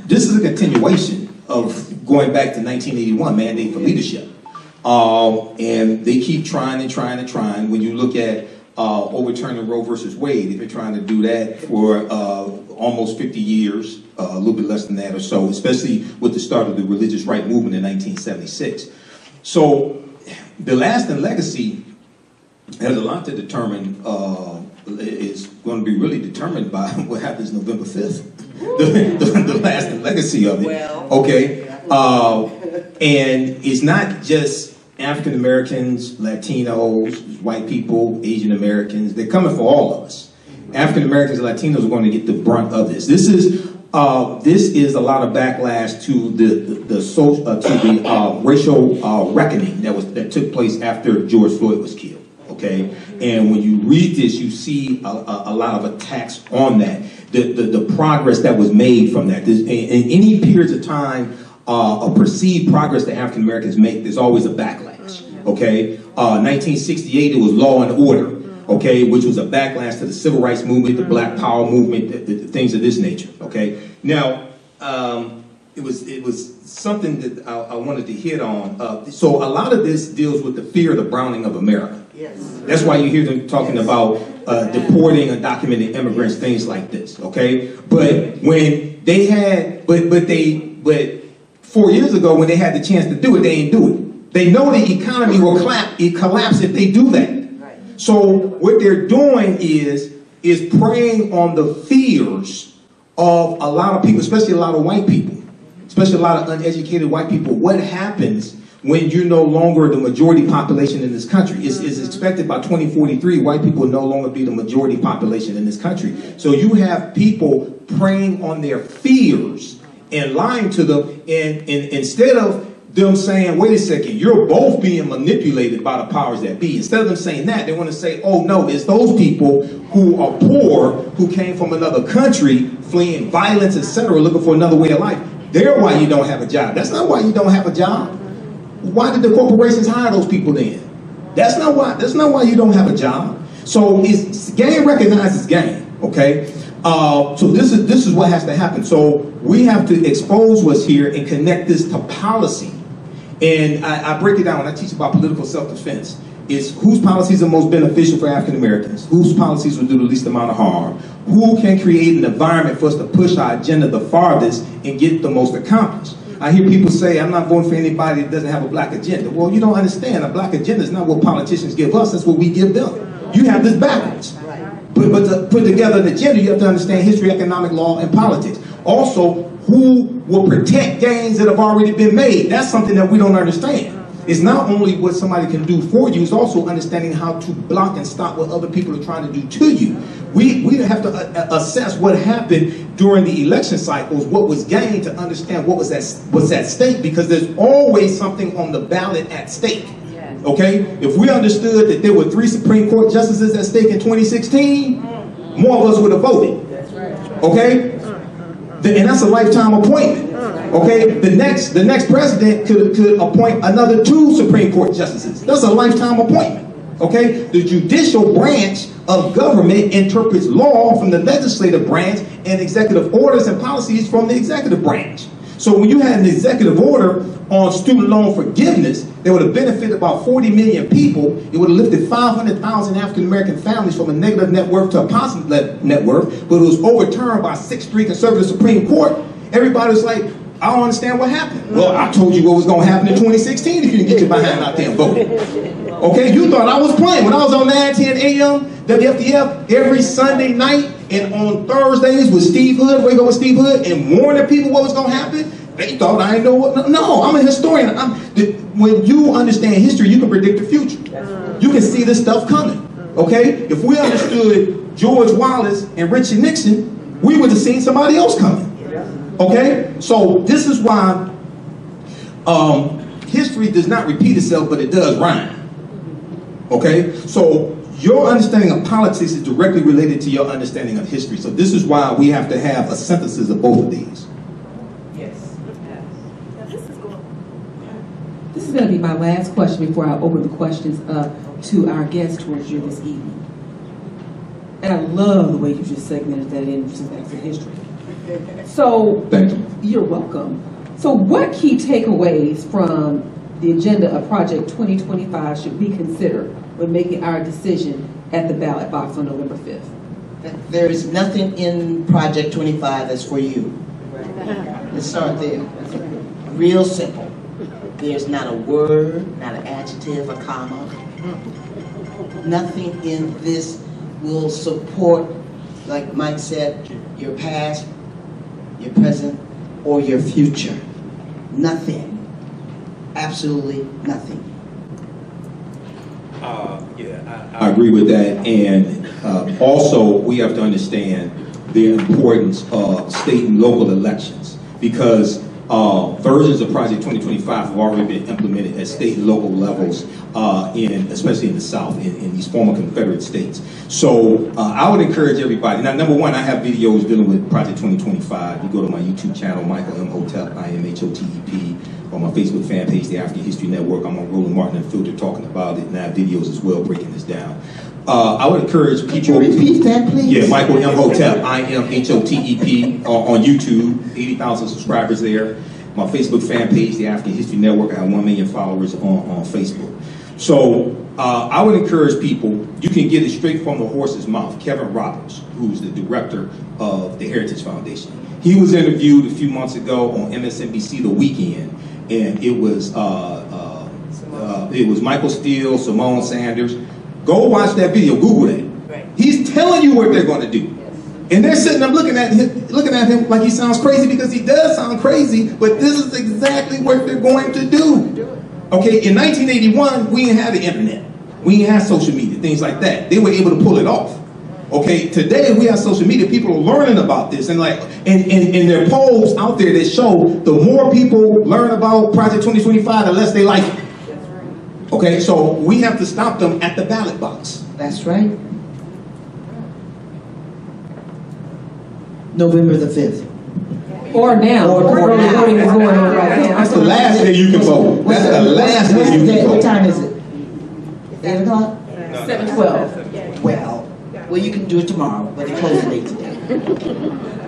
this is a continuation of going back to 1981, Mandate for Leadership. And they keep trying and trying and trying. When you look at overturning Roe versus Wade, they've been trying to do that for almost 50 years, a little bit less than that or so, especially with the start of the religious right movement in 1976. So the lasting legacy has a lot to determine, is going to be really determined by what happens November 5th, the lasting legacy of it. Well, okay. And it's not just African Americans, Latinos, white people, Asian Americans. They're coming for all of us. African Americans and Latinos are going to get the brunt of this. This is a lot of backlash to the racial reckoning that took place after George Floyd was killed. Okay, and when you read this, you see a lot of attacks on that. The progress that was made from that. In any periods of time, a perceived progress that African Americans make, there's always a backlash. Okay, 1968 it was Law and Order. Okay, which was a backlash to the Civil Rights Movement, the Black Power Movement, the things of this nature. Okay, now it was something that I wanted to hit on. So a lot of this deals with the fear of the browning of America. Yes. That's why you hear them talking about deporting undocumented immigrants, things like this. Okay, but when they had, but 4 years ago when they had the chance to do it, they didn't do it. They know the economy will collapse if they do that. Right. So what they're doing is preying on the fears of a lot of people, especially a lot of white people, especially a lot of uneducated white people. What happens when you're no longer the majority population in this country? It's expected by 2043, white people will no longer be the majority population in this country. So you have people preying on their fears and lying to them, and instead of them saying, wait a second, you're both being manipulated by the powers that be. Instead of them saying that, they want to say, oh no, it's those people who are poor, who came from another country, fleeing violence, etc., looking for another way of life. They're why you don't have a job. That's not why you don't have a job. Why did the corporations hire those people then? That's not why you don't have a job. So it's game recognizes game, okay? So this is what has to happen. So we have to expose what's here and connect this to policy. And I break it down when I teach about political self-defense. It's whose policies are most beneficial for African Americans, whose policies will do the least amount of harm, who can create an environment for us to push our agenda the farthest and get the most accomplished. I hear people say, I'm not voting for anybody that doesn't have a black agenda. Well, you don't understand. A black agenda is not what politicians give us, that's what we give them. You have this backwards. But to put together an agenda, you have to understand history, economic law, and politics. Also, who will protect gains that have already been made? That's something that we don't understand. It's not only what somebody can do for you, it's also understanding how to block and stop what other people are trying to do to you. We have to assess what happened during the election cycles, what was gained, to understand what's at stake, because there's always something on the ballot at stake. Okay? If we understood that there were 3 Supreme Court justices at stake in 2016, more of us would have voted. Okay? And that's a lifetime appointment. Okay? The next president could appoint another 2 Supreme Court justices. That's a lifetime appointment. Okay? The judicial branch of government interprets law from the legislative branch and executive orders and policies from the executive branch. So when you had an executive order on student loan forgiveness that would have benefited about 40 million people. It would have lifted 500,000 African-American families from a negative net worth to a positive net worth, but it was overturned by 6-3 conservative Supreme Court. Everybody was like, I don't understand what happened. Well, I told you what was going to happen in 2016 if you didn't get your behind out there and vote. Okay, you thought I was playing. When I was on 9:10 a.m., WFDF, every Sunday night and on Thursdays with Steve Hood, wake up with Steve Hood and warn the people what was going to happen, they thought I didn't know what. No, I'm a historian. When you understand history, you can predict the future. You can see this stuff coming. Okay? If we understood George Wallace and Richard Nixon, we would have seen somebody else coming. Okay? So this is why history does not repeat itself, but it does rhyme. Okay? So your understanding of politics is directly related to your understanding of history. So this is why we have to have a synthesis of both of these. This is going to be my last question before I open the questions up to our guests towards you this evening. And I love the way you just segmented that in back to history. So, Thank you. You're welcome. So what key takeaways from the agenda of Project 2025 should we consider when making our decision at the ballot box on November 5th? There is nothing in Project 25 that's for you. Let's start there. Real simple. There's not a word, not an adjective, a comma. Nothing in this will support, like Mike said, your past, your present, or your future. Nothing. Absolutely nothing. I agree with that, and also we have to understand the importance of state and local elections, because versions of Project 2025 have already been implemented at state and local levels, especially in the South, in these former Confederate states. So I would encourage everybody. Now, number one, I have videos dealing with Project 2025. You go to my YouTube channel, Michael Imhotep, Imhotep, on my Facebook fan page, the African History Network. I'm on Roland Martin and Filter talking about it, and I have videos as well breaking this down. I would encourage people. Could you repeat that, please? Yeah, Michael Imhotep, Imhotep, on YouTube, 80,000 subscribers there. My Facebook fan page, the African History Network, I have 1 million followers on Facebook. So I would encourage people, you can get it straight from the horse's mouth. Kevin Roberts, who's the director of the Heritage Foundation. He was interviewed a few months ago on MSNBC The Weekend, and it was Michael Steele, Simone Sanders. Go watch that video, Google that. Right. He's telling you what they're going to do. Yes. And they're sitting there looking at him like he sounds crazy, because he does sound crazy, but this is exactly what they're going to do. Okay, in 1981, we didn't have the internet. We didn't have social media, things like that. They were able to pull it off. Okay, today we have social media, people are learning about this, and there are polls out there that show the more people learn about Project 2025, the less they like it. Okay, so we have to stop them at the ballot box. That's right. November the 5th. Or now. Or now. Voting is going on right now. That's the last day you can vote. That's the last day you can vote. What time is it? 8 o'clock? 7:12. Well, you can do it tomorrow, but it closes late today.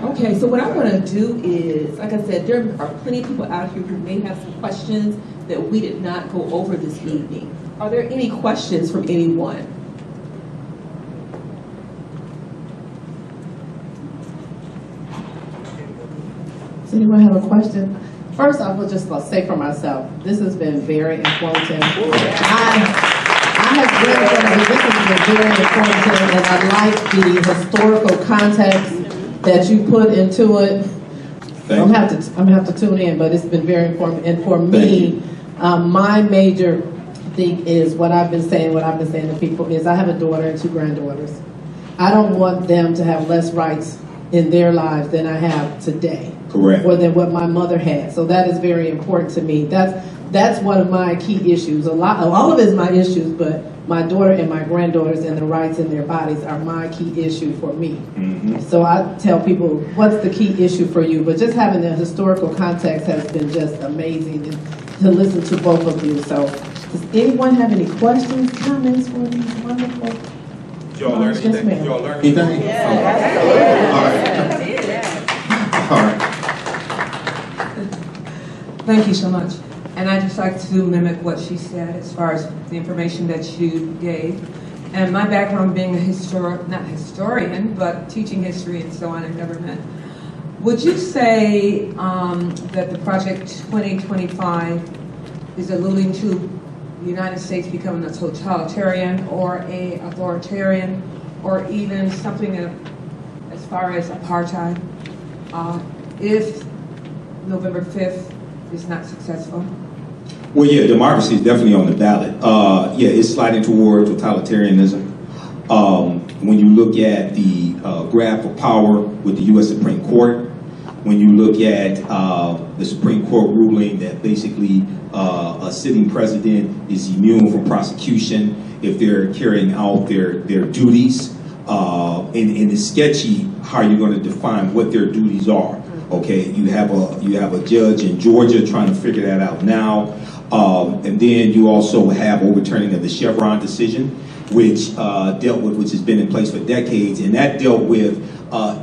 Okay, so what I want to do is, like I said, there are plenty of people out here who may have some questions that we did not go over this evening. Are there any questions from anyone? Does anyone have a question? First, I will just say for myself, this has been very informative. I have read it, this has been very informative, and I like the historical context that you put into it. I'm gonna have to tune in, but it's been very informative. And for me, my major thing is what I've been saying to people is I have a daughter and 2 granddaughters. I don't want them to have less rights in their lives than I have today. Correct. Or than what my mother had. So that is very important to me. That's one of my key issues. All of it is my issues, but my daughter and my granddaughters and the rights in their bodies are my key issue for me. Mm-hmm. So I tell people, what's the key issue for you? But just having the historical context has been just amazing to listen to both of you. So does anyone have any questions, comments for these wonderful? Did y'all learn anything? Did y'all learn anything? Yeah. All right. All right. Thank you so much. And I'd just like to mimic what she said as far as the information that you gave. And my background being a not historian, but teaching history and so on in government. Would you say that the Project 2025 is alluding to the United States becoming a totalitarian or a authoritarian, or even something as far as apartheid, if November 5th is not successful? Well, yeah, democracy is definitely on the ballot. Yeah, it's sliding toward totalitarianism. When you look at the graph of power with the U.S. Supreme Court, when you look at the Supreme Court ruling that basically a sitting president is immune from prosecution if they're carrying out their duties, and it's sketchy how you're going to define what their duties are. Okay, you have a judge in Georgia trying to figure that out now, and then you also have overturning of the Chevron decision, which which has been in place for decades, and that dealt with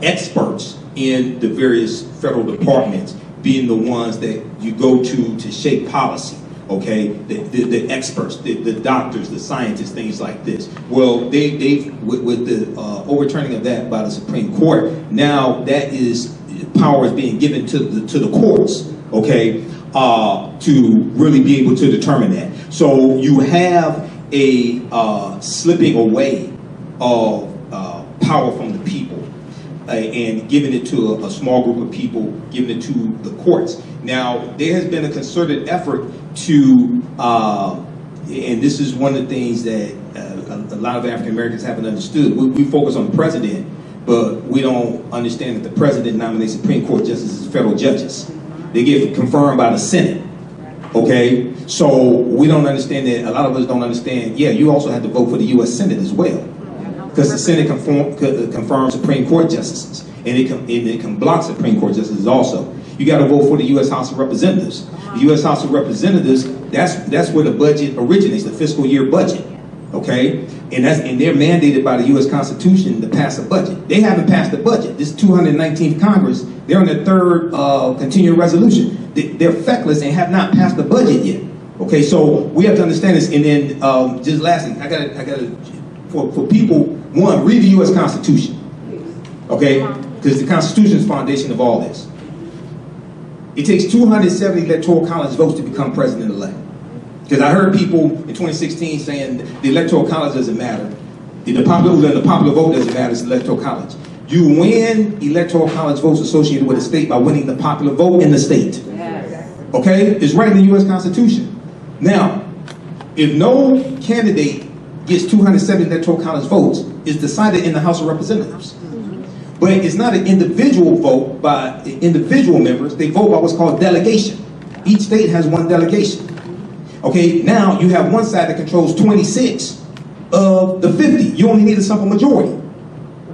experts in the various federal departments being the ones that you go to shape policy. Okay, the experts, the doctors, the scientists, things like this. Well, with the overturning of that by the Supreme Court, now that power is being given to the courts. Okay, to really be able to determine that. So you have a slipping away of power from the people and giving it to a small group of people, giving it to the courts. Now, there has been a concerted effort to, and this is one of the things that a lot of African Americans haven't understood. We focus on the president, but we don't understand that the president nominates Supreme Court justices as federal judges. They get confirmed by the Senate. Okay, so we don't understand that. A lot of us don't understand. Yeah, you also have to vote for the U.S. Senate as well, because the Senate confirms Supreme Court justices, and it can block Supreme Court justices also. You got to vote for the U.S. House of Representatives. The U.S. House of Representatives, that's where the budget originates, the fiscal year budget. Okay, and they're mandated by the U.S. Constitution to pass a budget. They haven't passed the budget. This 219th Congress, they're on their third continuing resolution. They're feckless and have not passed the budget yet. Okay, so we have to understand this. And then just lastly, I gotta for people, one, read the U.S. Constitution. Okay, because the Constitution is the foundation of all this. It takes 270 electoral college votes to become president-elect. Because I heard people in 2016 saying the electoral college doesn't matter. The popular vote doesn't matter, it's the electoral college. You win electoral college votes associated with a state by winning the popular vote in the state. Okay? It's right in the U.S. Constitution. Now, if no candidate gets 270 electoral college votes, it's decided in the House of Representatives. But it's not an individual vote by individual members. They vote by what's called delegation. Each state has one delegation. Okay, now you have one side that controls 26 of the 50. You only need a simple majority.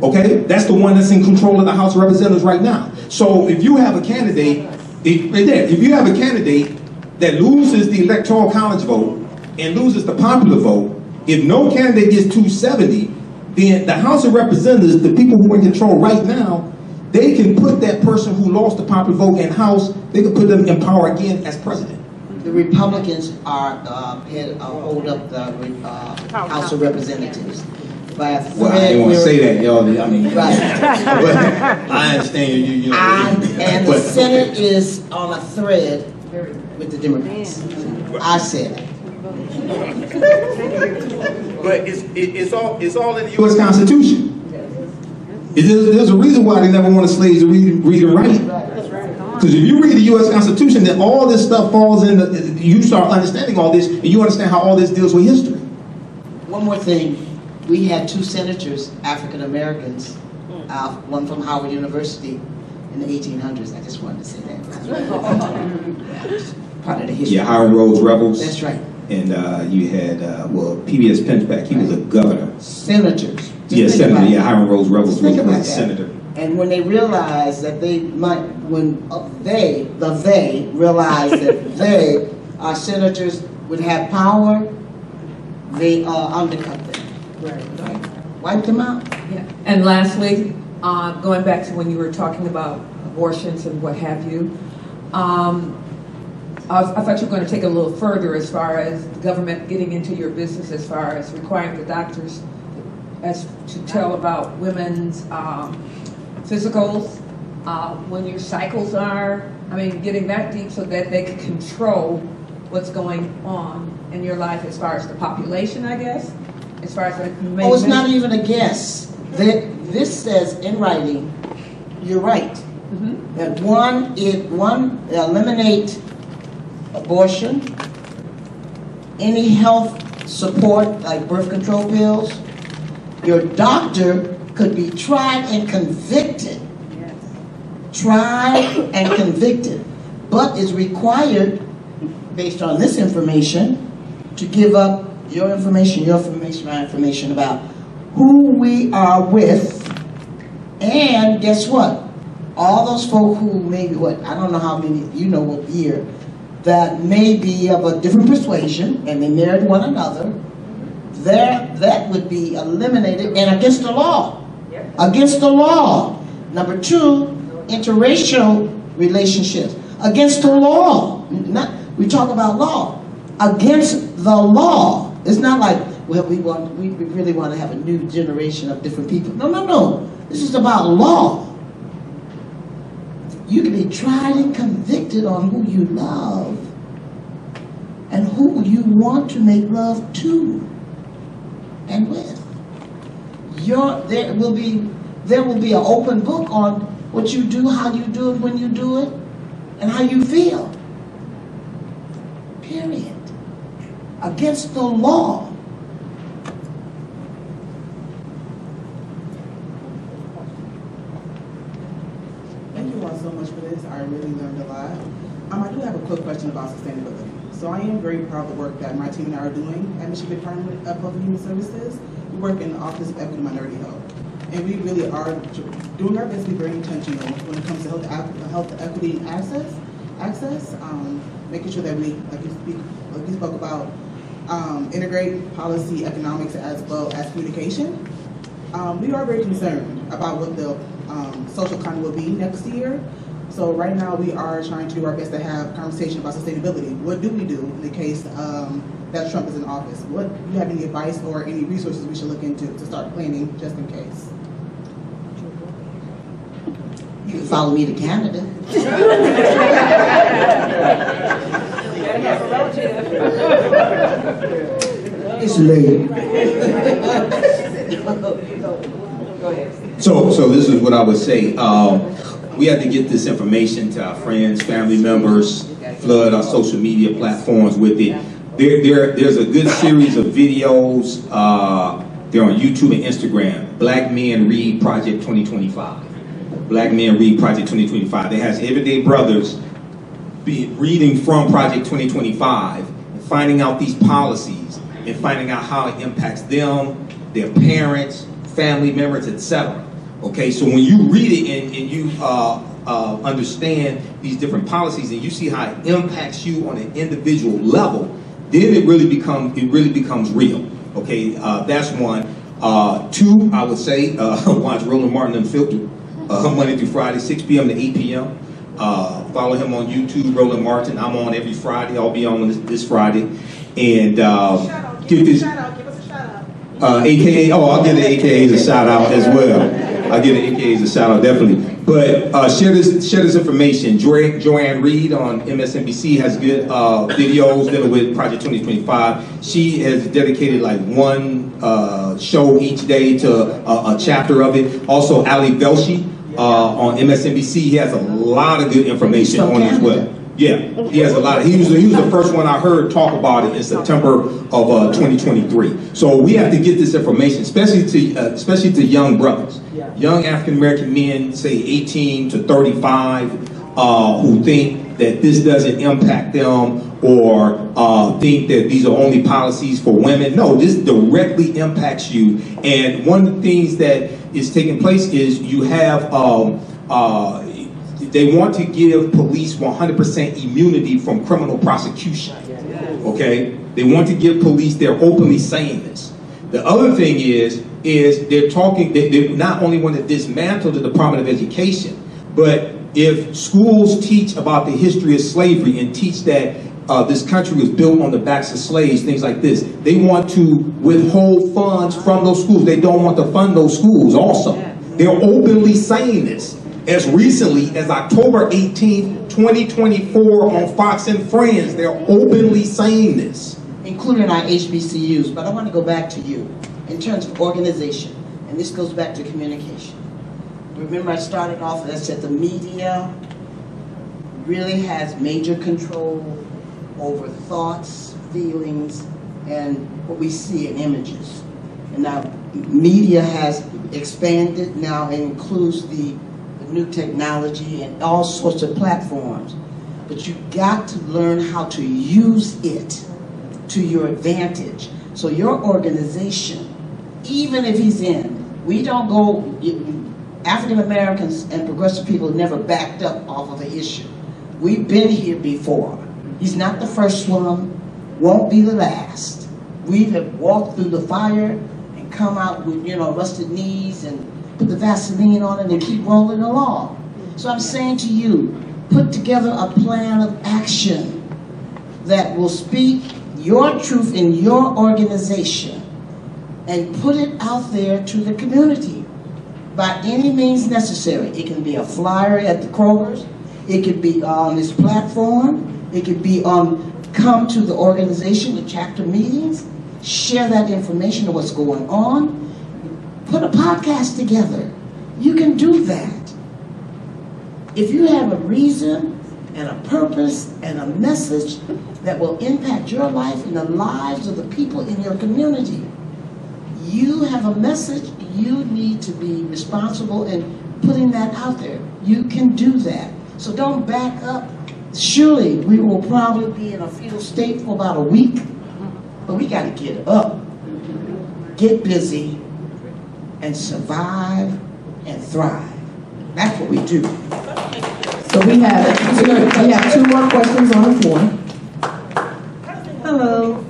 Okay, that's the one that's in control of the House of Representatives right now. So if you have a candidate, if you have a candidate that loses the electoral college vote and loses the popular vote, if no candidate gets 270, then the House of Representatives, the people who are in control right now, they can put that person who lost the popular vote in House, they can put them in power again as president. The Republicans hold up the House of Representatives. Well, I didn't want to say that, y'all. I mean, right. But I understand you know. And the Senate is on a thread with the Democrats. I said it. But it's all in the U.S. Constitution. There's a reason why they never wanted slaves to read and write. Because if you read the U.S. Constitution, then all this stuff falls in. You start understanding all this, and you understand how all this deals with history. One more thing. We had two senators, African Americans, one from Howard University in the 1800s. I just wanted to say that. Part of the history. Yeah, Hiram Rhodes Rebels. That's right. And you had, P.B.S. Pinchback, he was a governor. Senators. Yeah, senator. Yeah, Hiram Rhodes Rebels was a senator. And when they realized that they realized that they, our senators, would have power, they undercut them. Right. Wipe them out. Yeah. And lastly, going back to when you were talking about abortions and what have you, I thought you were going to take it a little further as far as the government getting into your business, as far as requiring the doctors as to tell about women's physicals, when your cycles are, I mean, getting that deep so that they can control what's going on in your life as far as the population, I guess, as far as the Oh, it's not even a guess. This says in writing, you're right. That one eliminate abortion, any health support like birth control pills. Your doctor could be tried and convicted. Tried and convicted, but is required, based on this information, to give up your information, my information about who we are with, and guess what? All those folk who maybe, I don't know how many, you know what year, that may be of a different persuasion, and they married one another, that would be eliminated, and against the law. Against the law. Number two, interracial relationships. Against the law. We talk about law. Against the law. It's not like, well, we really want to have a new generation of different people. No. This is about law. You can be tried and convicted on who you love and who you want to make love to and with. There will be an open book on what you do, how you do it, when you do it, and how you feel. Period. Against the law. Thank you all so much for this. I really learned a lot. I do have a quick question about sustainability. So I am very proud of the work that my team and I are doing at Michigan Department of Health and Human Services. We work in the Office of Equity and Minority Health. And we really are doing our best to be very intentional when it comes to health equity and access, making sure that we, like you spoke about, integrate policy, economics, as well as communication. We are very concerned about what the social climate will be next year. So right now we are trying to do our best to have conversation about sustainability. What do we do in the case that Trump is in office? Do you have any advice or any resources we should look into to start planning just in case? You can follow me to Canada. It's late. So this is what I would say. We have to get this information to our friends, family members, flood our social media platforms with it. There's a good series of videos. They're on YouTube and Instagram. Black Men Read Project 2025. Black Men Read Project 2025. It has everyday brothers reading from Project 2025 and finding out these policies and finding out how it impacts them, their parents, family members, etc. Okay, so when you read it and you understand these different policies and you see how it impacts you on an individual level, then it really becomes real. Okay, that's one. Two, I would say, watch Roland Martin Unfiltered, Monday through Friday, 6 p.m. to 8 p.m. Follow him on YouTube, Roland Martin. I'm on every Friday. I'll be on this Friday. And give us a shout out. AKA, I'll give the AKAs a shout out as well. I'll give the AKAs a shout out, definitely. But share this information. Joanne Reed on MSNBC has good videos dealing with Project 2025. She has dedicated like one show each day to a chapter of it. Also, Ali Velshi on MSNBC, he has a lot of good information on as well. Yeah, he has a lot. He was the first one I heard talk about it in September of 2023. So we have to get this information, especially to young brothers, young African American men, say 18 to 35, who think that this doesn't impact them or think that these are only policies for women. No, this directly impacts you. And one of the things that is taking place is you have. They want to give police 100% immunity from criminal prosecution. Okay? They want to give police, they're openly saying this. The other thing is they're talking, they not only want to dismantle the Department of Education, but If schools teach about the history of slavery and teach that this country was built on the backs of slaves, things like this, they want to withhold funds from those schools. They don't want to fund those schools also. They're openly saying this. As recently as October 18th, 2024 on Fox and Friends, they're openly saying this. Including our HBCUs, but I want to go back to you in terms of organization, and this goes back to communication. Remember I started off and I said the media really has major control over thoughts, feelings, and what we see in images. And now media has expanded now and includes the new technology and all sorts of platforms. But you got to learn how to use it to your advantage. So your organization, even if he's in, we don't go, African Americans and progressive people never backed up off of an issue. We've been here before. He's not the first one, won't be the last. We have walked through the fire and come out with, rusted knees and put the Vaseline on it and keep rolling along. So I'm saying to you, put together a plan of action that will speak your truth in your organization and put it out there to the community by any means necessary. It can be a flyer at the Kroger's, it could be on this platform, it could be on come to the organization, the chapter meetings, share that information of what's going on, put a podcast together. You can do that. If you have a reason and a purpose and a message that will impact your life and the lives of the people in your community, you have a message, you need to be responsible in putting that out there. You can do that. So don't back up. Surely we will probably be in a fetal state for about a week, but we got to get up, get busy, and survive and thrive. That's what we do. So we have two more questions on the floor. Hello.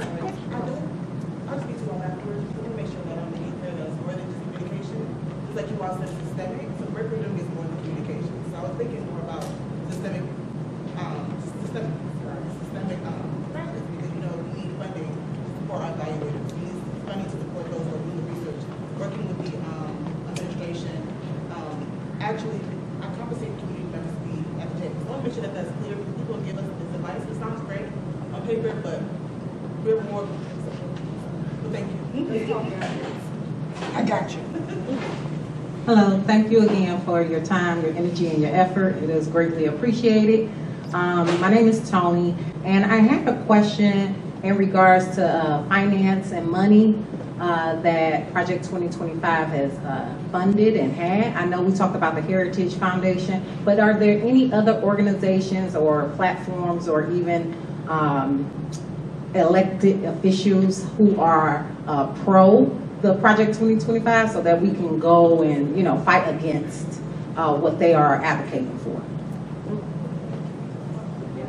Actually, I compensate community members to be at the table. So I want to make sure that that's clear. People give us this advice. It sounds great on paper, but we're more. So thank you. I got you. Hello, thank you again for your time, your energy, and your effort. It is greatly appreciated. My name is Tony, and I have a question in regards to finance and money that Project 2025 has funded and had. I know we talked about the Heritage Foundation, but are there any other organizations or platforms or even elected officials who are pro the Project 2025 so that we can go and fight against what they are advocating for?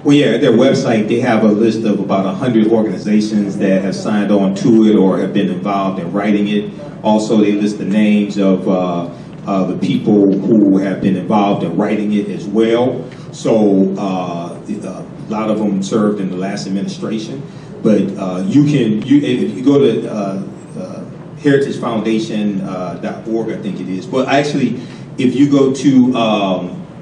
Well, yeah, at their website, they have a list of about 100 organizations that have signed on to it or have been involved in writing it. Also, they list the names of the people who have been involved in writing it as well. So a lot of them served in the last administration. But if you go to heritagefoundation.org, I think it is. But actually, if you go to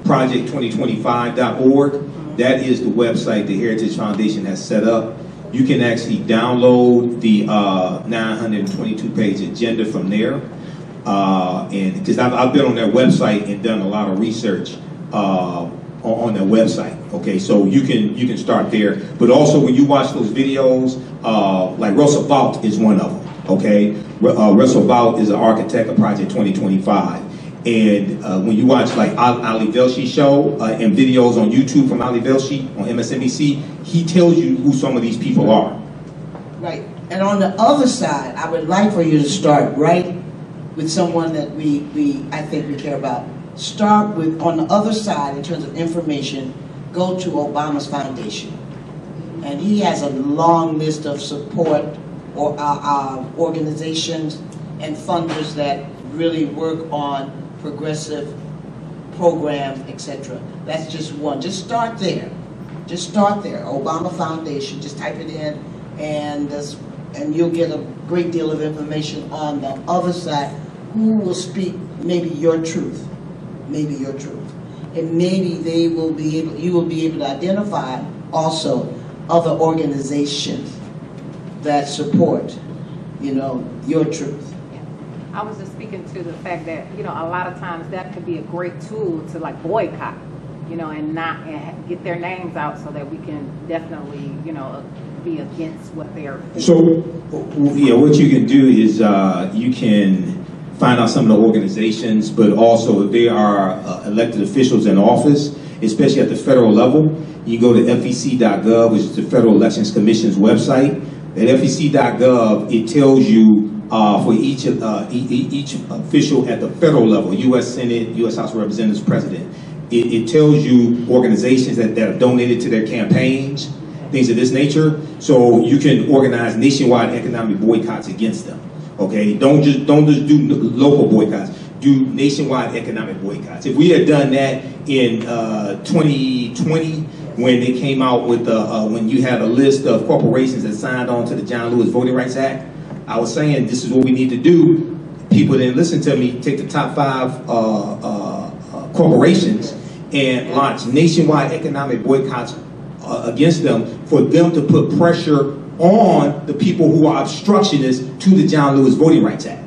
project2025.org, that is the website the Heritage Foundation has set up. You can actually download the 922-page agenda from there. And because I've been on their website and done a lot of research on their website. Okay, so you can start there. But also when you watch those videos, like Russell Vought is one of them. Okay, Russell Vought is an architect of Project 2025. And when you watch like Ali Velshi show and videos on YouTube from Ali Velshi on MSNBC, he tells you who some of these people are. Right. And on the other side, I would like for you to start right with someone that I think we care about. Start with, on the other side, in terms of information, go to Obama's foundation. And he has a long list of support or organizations and funders that really work on progressive programs, etc. That's just one. Just start there. Just start there. Obama Foundation. Just type it in, and you'll get a great deal of information on the other side, who will speak maybe your truth, and maybe you will be able to identify also other organizations that support, your truth. I was just speaking to the fact that, a lot of times that could be a great tool to like boycott, and get their names out so that we can definitely, be against what they're. So, yeah, what you can do is you can find out some of the organizations, but also if they are elected officials in office, especially at the federal level, you go to fec.gov, which is the Federal Elections Commission's website. At fec.gov, it tells you for each official at the federal level, U.S. Senate, U.S. House of Representatives, President, it tells you organizations that have donated to their campaigns, things of this nature. So you can organize nationwide economic boycotts against them. Okay, don't just do local boycotts. Do nationwide economic boycotts. If we had done that in 2020, when they came out with when you had a list of corporations that signed on to the John Lewis Voting Rights Act, I was saying this is what we need to do. People didn't listen to me. Take the top 5 corporations and launch nationwide economic boycotts against them, for them to put pressure on the people who are obstructionists to the John Lewis Voting Rights Act.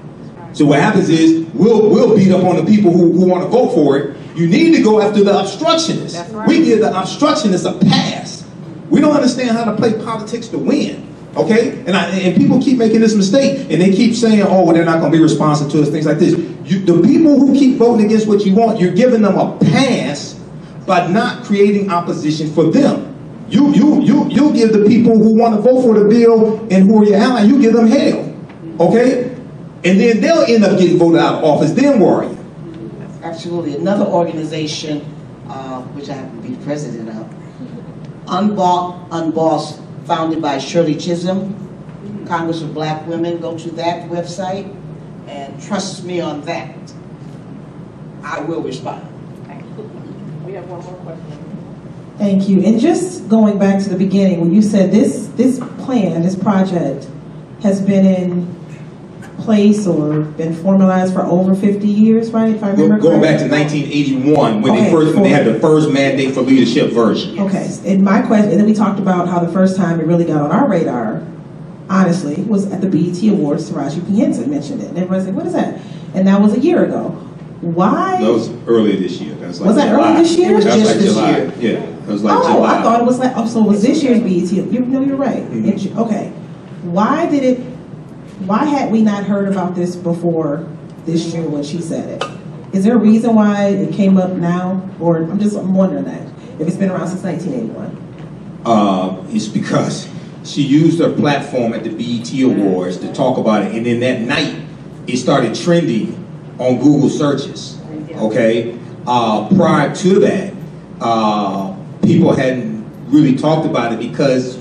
So what happens is we'll beat up on the people who want to vote for it. You need to go after the obstructionists. Right. We give the obstructionists a pass. We don't understand how to play politics to win. Okay, and people keep making this mistake, and they keep saying, "Oh, well, they're not going to be responsive to us," things like this. The people who keep voting against what you want, you're giving them a pass by not creating opposition for them. You give the people who want to vote for the bill and who are your ally, you give them hell. Okay, and then they'll end up getting voted out of office. Then where are you? Absolutely. Another organization, which I happen to be the president of, Unbossed, founded by Shirley Chisholm, Congress of Black Women. Go to that website, and trust me on that, I will respond. We have one more question. Thank you. And just going back to the beginning, when you said this plan, this project, has been in place or been formalized for over 50 years, right? If I remember Going back to 1981, when they had the first mandate for leadership version. Okay. And my question, and then we talked about how the first time it really got on our radar, honestly, was at the BET Awards. Taraji P. Henson mentioned it, and everybody said, "What is that?" And that was a year ago. Why? That was earlier this year. That was like was that July. early this year? It was just like this July. year. Yeah, it was like Oh, July. I thought it was like, so it was this year's BET. You're right. Mm-hmm. Okay. Why had we not heard about this before this June when she said it? Is there a reason why it came up now? Or I'm wondering that, if it's been around since 1981. It's because she used her platform at the BET Awards to talk about it, and then that night it started trending on Google searches. Okay, prior to that, people hadn't really talked about it because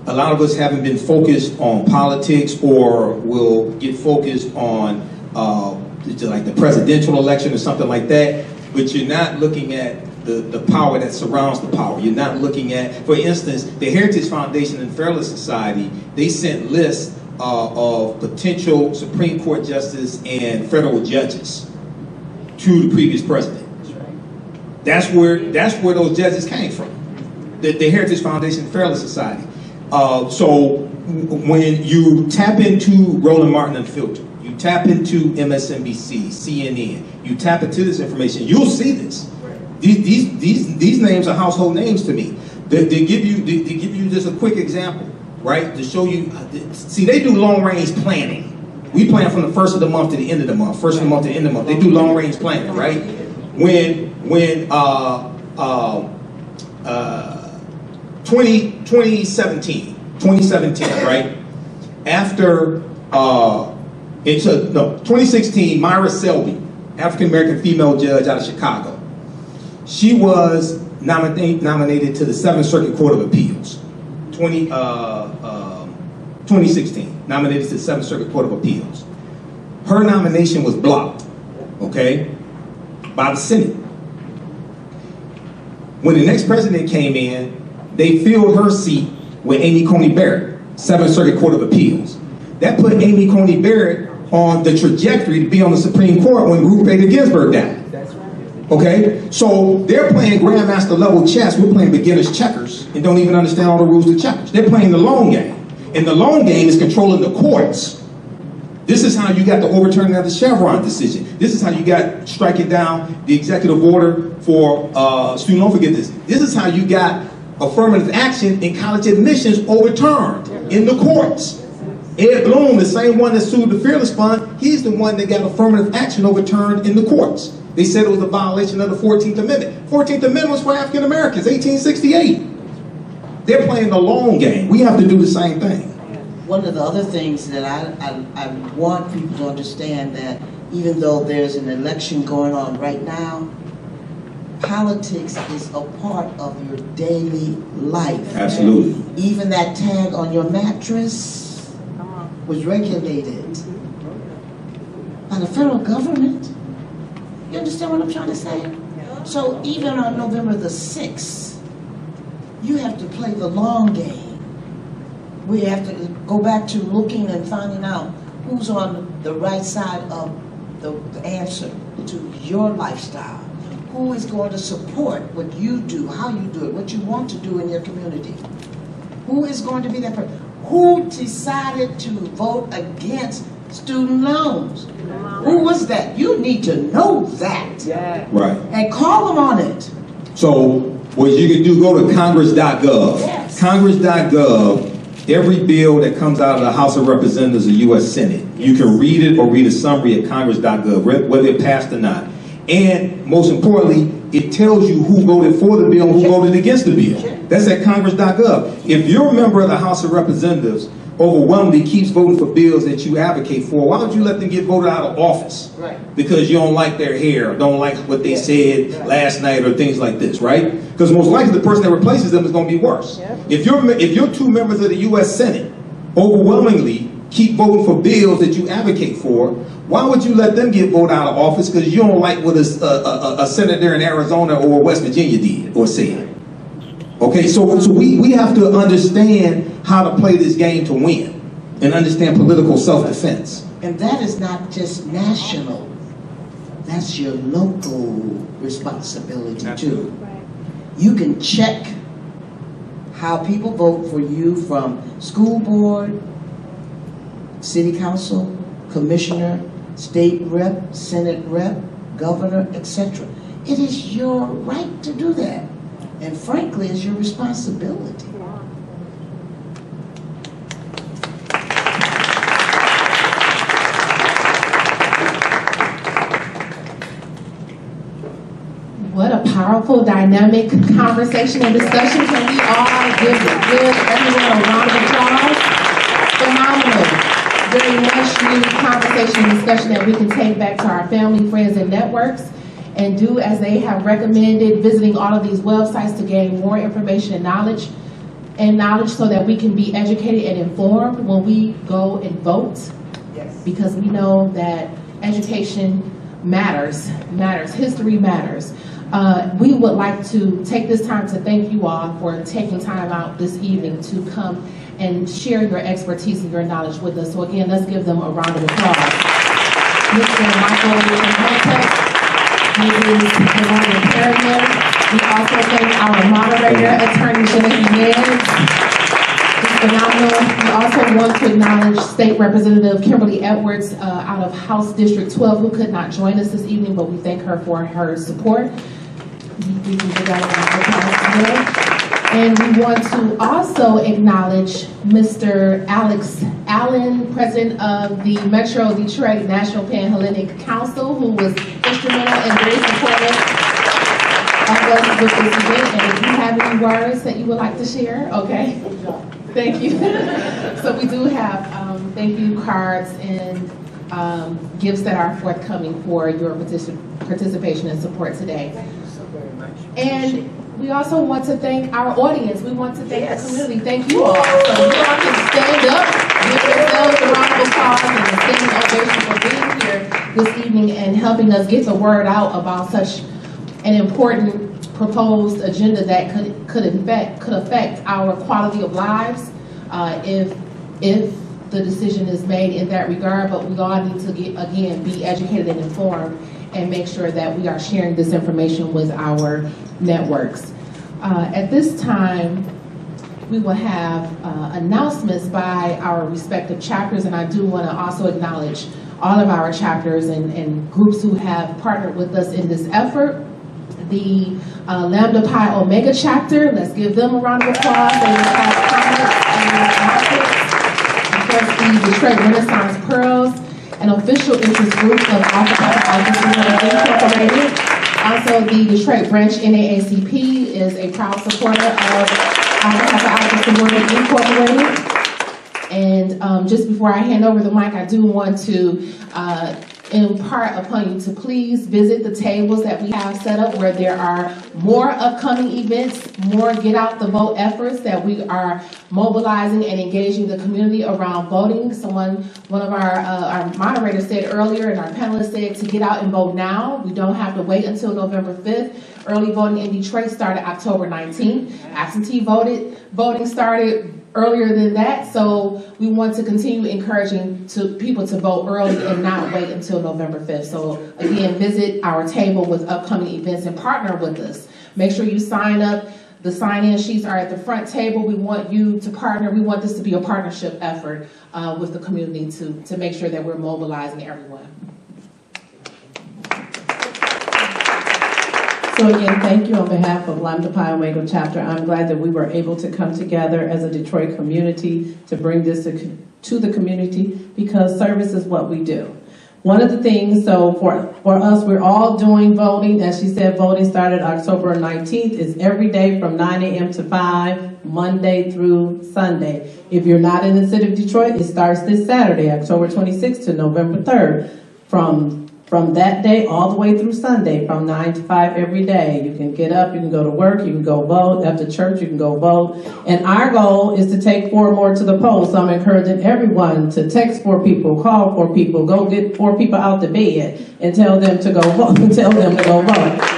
a lot of us haven't been focused on politics, or will get focused on like the presidential election or something like that. But you're not looking at the power that surrounds the power. You're not looking at, for instance, the Heritage Foundation and Fairless Society, they sent lists of potential Supreme Court justices and federal judges to the previous president. That's where those judges came from. The Heritage Foundation and Fairless Society. So when you tap into Roland Martin Unfiltered, you tap into MSNBC, CNN, you tap into this information, you'll see this. These names are household names to me. They give you just a quick example, right? To show you, see, they do long range planning. We plan from the first of the month to the end of the month, first of the month to the end of the month. They do long range planning, right? When 2017, right? After 2016, Myra Selby, African American female judge out of Chicago. She was nominated to the 7th Circuit Court of Appeals. 2016, nominated to the 7th Circuit Court of Appeals. Her nomination was blocked, okay? by the Senate. When the next president came in, they filled her seat with Amy Coney Barrett, 7th Circuit Court of Appeals. That put Amy Coney Barrett on the trajectory to be on the Supreme Court when Ruth Bader Ginsburg died. Okay, so they're playing grandmaster level chess. We're playing beginner's checkers and don't even understand all the rules of checkers. They're playing the long game, and the long game is controlling the courts. This is how you got the overturning of the Chevron decision. This is how you got striking down the executive order for student loan forgiveness. This is how you got affirmative action in college admissions overturned in the courts. Ed Bloom, the same one that sued the Fearless Fund, he's the one that got affirmative action overturned in the courts. They said it was a violation of the 14th Amendment. 14th Amendment was for African Americans, 1868. They're playing the long game. We have to do the same thing. One of the other things that I want people to understand, that even though there's an election going on right now, politics is a part of your daily life. Absolutely. Even that tag on your mattress was regulated by the federal government. You understand what I'm trying to say? So even on November the 6th, you have to play the long game. We have to go back to looking and finding out who's on the right side of the answer to your lifestyle. Who is going to support what you do, how you do it, what you want to do in your community? Who is going to be that person? Who decided to vote against student loans? Who was that? You need to know that. Yeah. Right. And call them on it. So what you can do, go to congress.gov. Yes. Congress.gov, every bill that comes out of the House of Representatives or U.S. Senate, you can read it or read a summary at congress.gov, whether it passed or not. And most importantly, it tells you who voted for the bill and who voted against the bill. That's at congress.gov. If you're a member of the House of Representatives overwhelmingly keeps voting for bills that you advocate for, why would you let them get voted out of office? Right. Because you don't like their hair, or don't like what they said last night, or things like this, right? Because most likely the person that replaces them is going to be worse. If you're two members of the U.S. Senate overwhelmingly keep voting for bills that you advocate for, why would you let them get voted out of office because you don't like what a senator in Arizona or West Virginia did or said? Okay, so we have to understand how to play this game to win and understand political self-defense. And that is not just national. That's your local responsibility too. You can check how people vote for you from school board, city council, commissioner, state rep, senate rep, governor, etc. It is your right to do that. And frankly, it's your responsibility. What a powerful, dynamic conversation and discussion. Can we all give everyone a round of applause? Phenomenal. Very much needed conversation and discussion that we can take back to our family, friends, and networks, and do as they have recommended, visiting all of these websites to gain more information and knowledge so that we can be educated and informed when we go and vote. Yes. Because we know that education matters, history matters. We would like to take this time to thank you all for taking time out this evening to come and share your expertise and your knowledge with us. So again, let's give them a round of applause. Mr. Michael Imhotep, Mrs. Perryman. We also thank our moderator, Attorney Jennifer Nance. It's phenomenal. We also want to acknowledge State Representative Kimberly Edwards out of House District 12, who could not join us this evening, but we thank her for her support. We can give that a round of applause. And we want to also acknowledge Mr. Alex Allen, president of the Metro Detroit National Panhellenic Council, who was instrumental and very supportive of us with this event. And if you have any words that you would like to share, okay. Thank you. So we do have thank you cards and gifts that are forthcoming for your participation and support today. Thank you so very much. And we also want to thank our audience. We want to thank the community. Thank you all. So you all can stand up, give yourselves a round of applause and a standing ovation for being here this evening and helping us get the word out about such an important proposed agenda that could affect our quality of lives if the decision is made in that regard. But we all need to be educated and informed and make sure that we are sharing this information with our networks. At this time, we will have announcements by our respective chapters, and I do want to also acknowledge all of our chapters and groups who have partnered with us in this effort. The Lambda Pi Omega chapter, let's give them a round of applause. They will have comments and of course, the Detroit Renaissance Pearls, an official interest group of Alpha Kappa Incorporated. Also, the Detroit branch NAACP is a proud supporter of Alpha Kappa Incorporated. And just before I hand over the mic, I do want to impart upon you to please visit the tables that we have set up where there are more upcoming events, more get out the vote efforts that we are mobilizing and engaging the community around voting. One of our moderators said earlier, and our panelists said, to get out and vote now. We don't have to wait until November 5th. Early voting in Detroit started October 19th. Absentee voting started earlier than that, so we want to continue encouraging people to vote early and not wait until November 5th. So again, visit our table with upcoming events and partner with us. Make sure you sign up. The sign-in sheets are at the front table. We want you to partner. We want this to be a partnership effort with the community to make sure that we're mobilizing everyone. So again, thank you on behalf of Lambda Pi Omega chapter. I'm glad that we were able to come together as a Detroit community to bring this to the community, because service is what we do. One of the things, so for us, we're all doing voting. As she said, voting started October 19th. It's every day from 9 a.m. to 5, Monday through Sunday. If you're not in the city of Detroit, it starts this Saturday, October 26th to November 3rd. From that day all the way through Sunday, from 9 to 5 every day. You can get up, you can go to work, you can go vote. After church, you can go vote. And our goal is to take 4 more to the polls. So I'm encouraging everyone to text 4 people, call 4 people, go get 4 people out the bed and tell them to go vote. Tell them to go vote.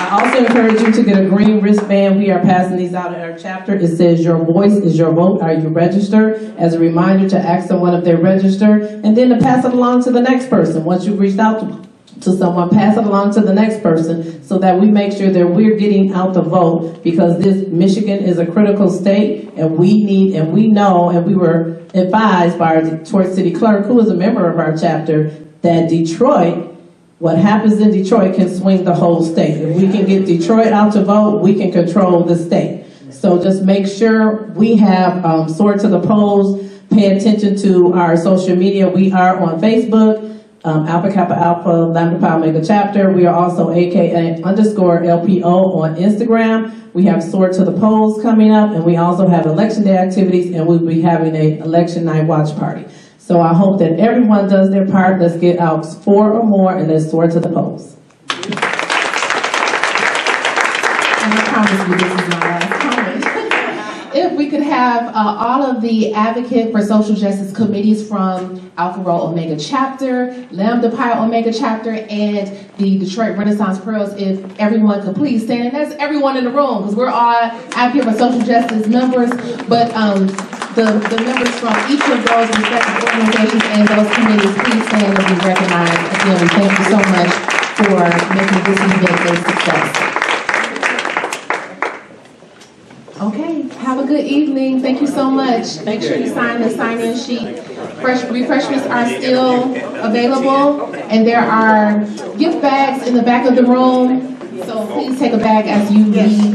I also encourage you to get a green wristband. We are passing these out in our chapter. It says, your voice is your vote. Are you registered? As a reminder to ask someone if they're registered, and then to pass it along to the next person. Once you've reached out to someone, pass it along to the next person so that we make sure that we're getting out the vote, because Michigan is a critical state, and we need, and we know, and we were advised by our Detroit City Clerk, who is a member of our chapter, that Detroit, what happens in Detroit can swing the whole state. If we can get Detroit out to vote, we can control the state. So just make sure we have Sword to the Polls. Pay attention to our social media. We are on Facebook, Alpha Kappa Alpha Lambda Pi Omega chapter. We are also AKA_LPO on Instagram. We have Sword to the Polls coming up, and we also have election day activities, and we'll be having an election night watch party. So I hope that everyone does their part. Let's get out 4 or more, and let's Sword to the polls. And I promise you this is my last comment. If we could have all of the advocate for social justice committees from Alpha Rho Omega chapter, Lambda Pi Omega chapter, and the Detroit Renaissance Pearls, if everyone could please stand. And that's everyone in the room, because we're all advocate for social justice members, but the members from each of those respective organizations and those committees, please stand and be recognized. Again, we thank you so much for making this event a success. Okay, have a good evening. Thank you so much. Make sure you sign the sign-in sheet. Refreshments are still available, and there are gift bags in the back of the room. So please take a bag as you leave.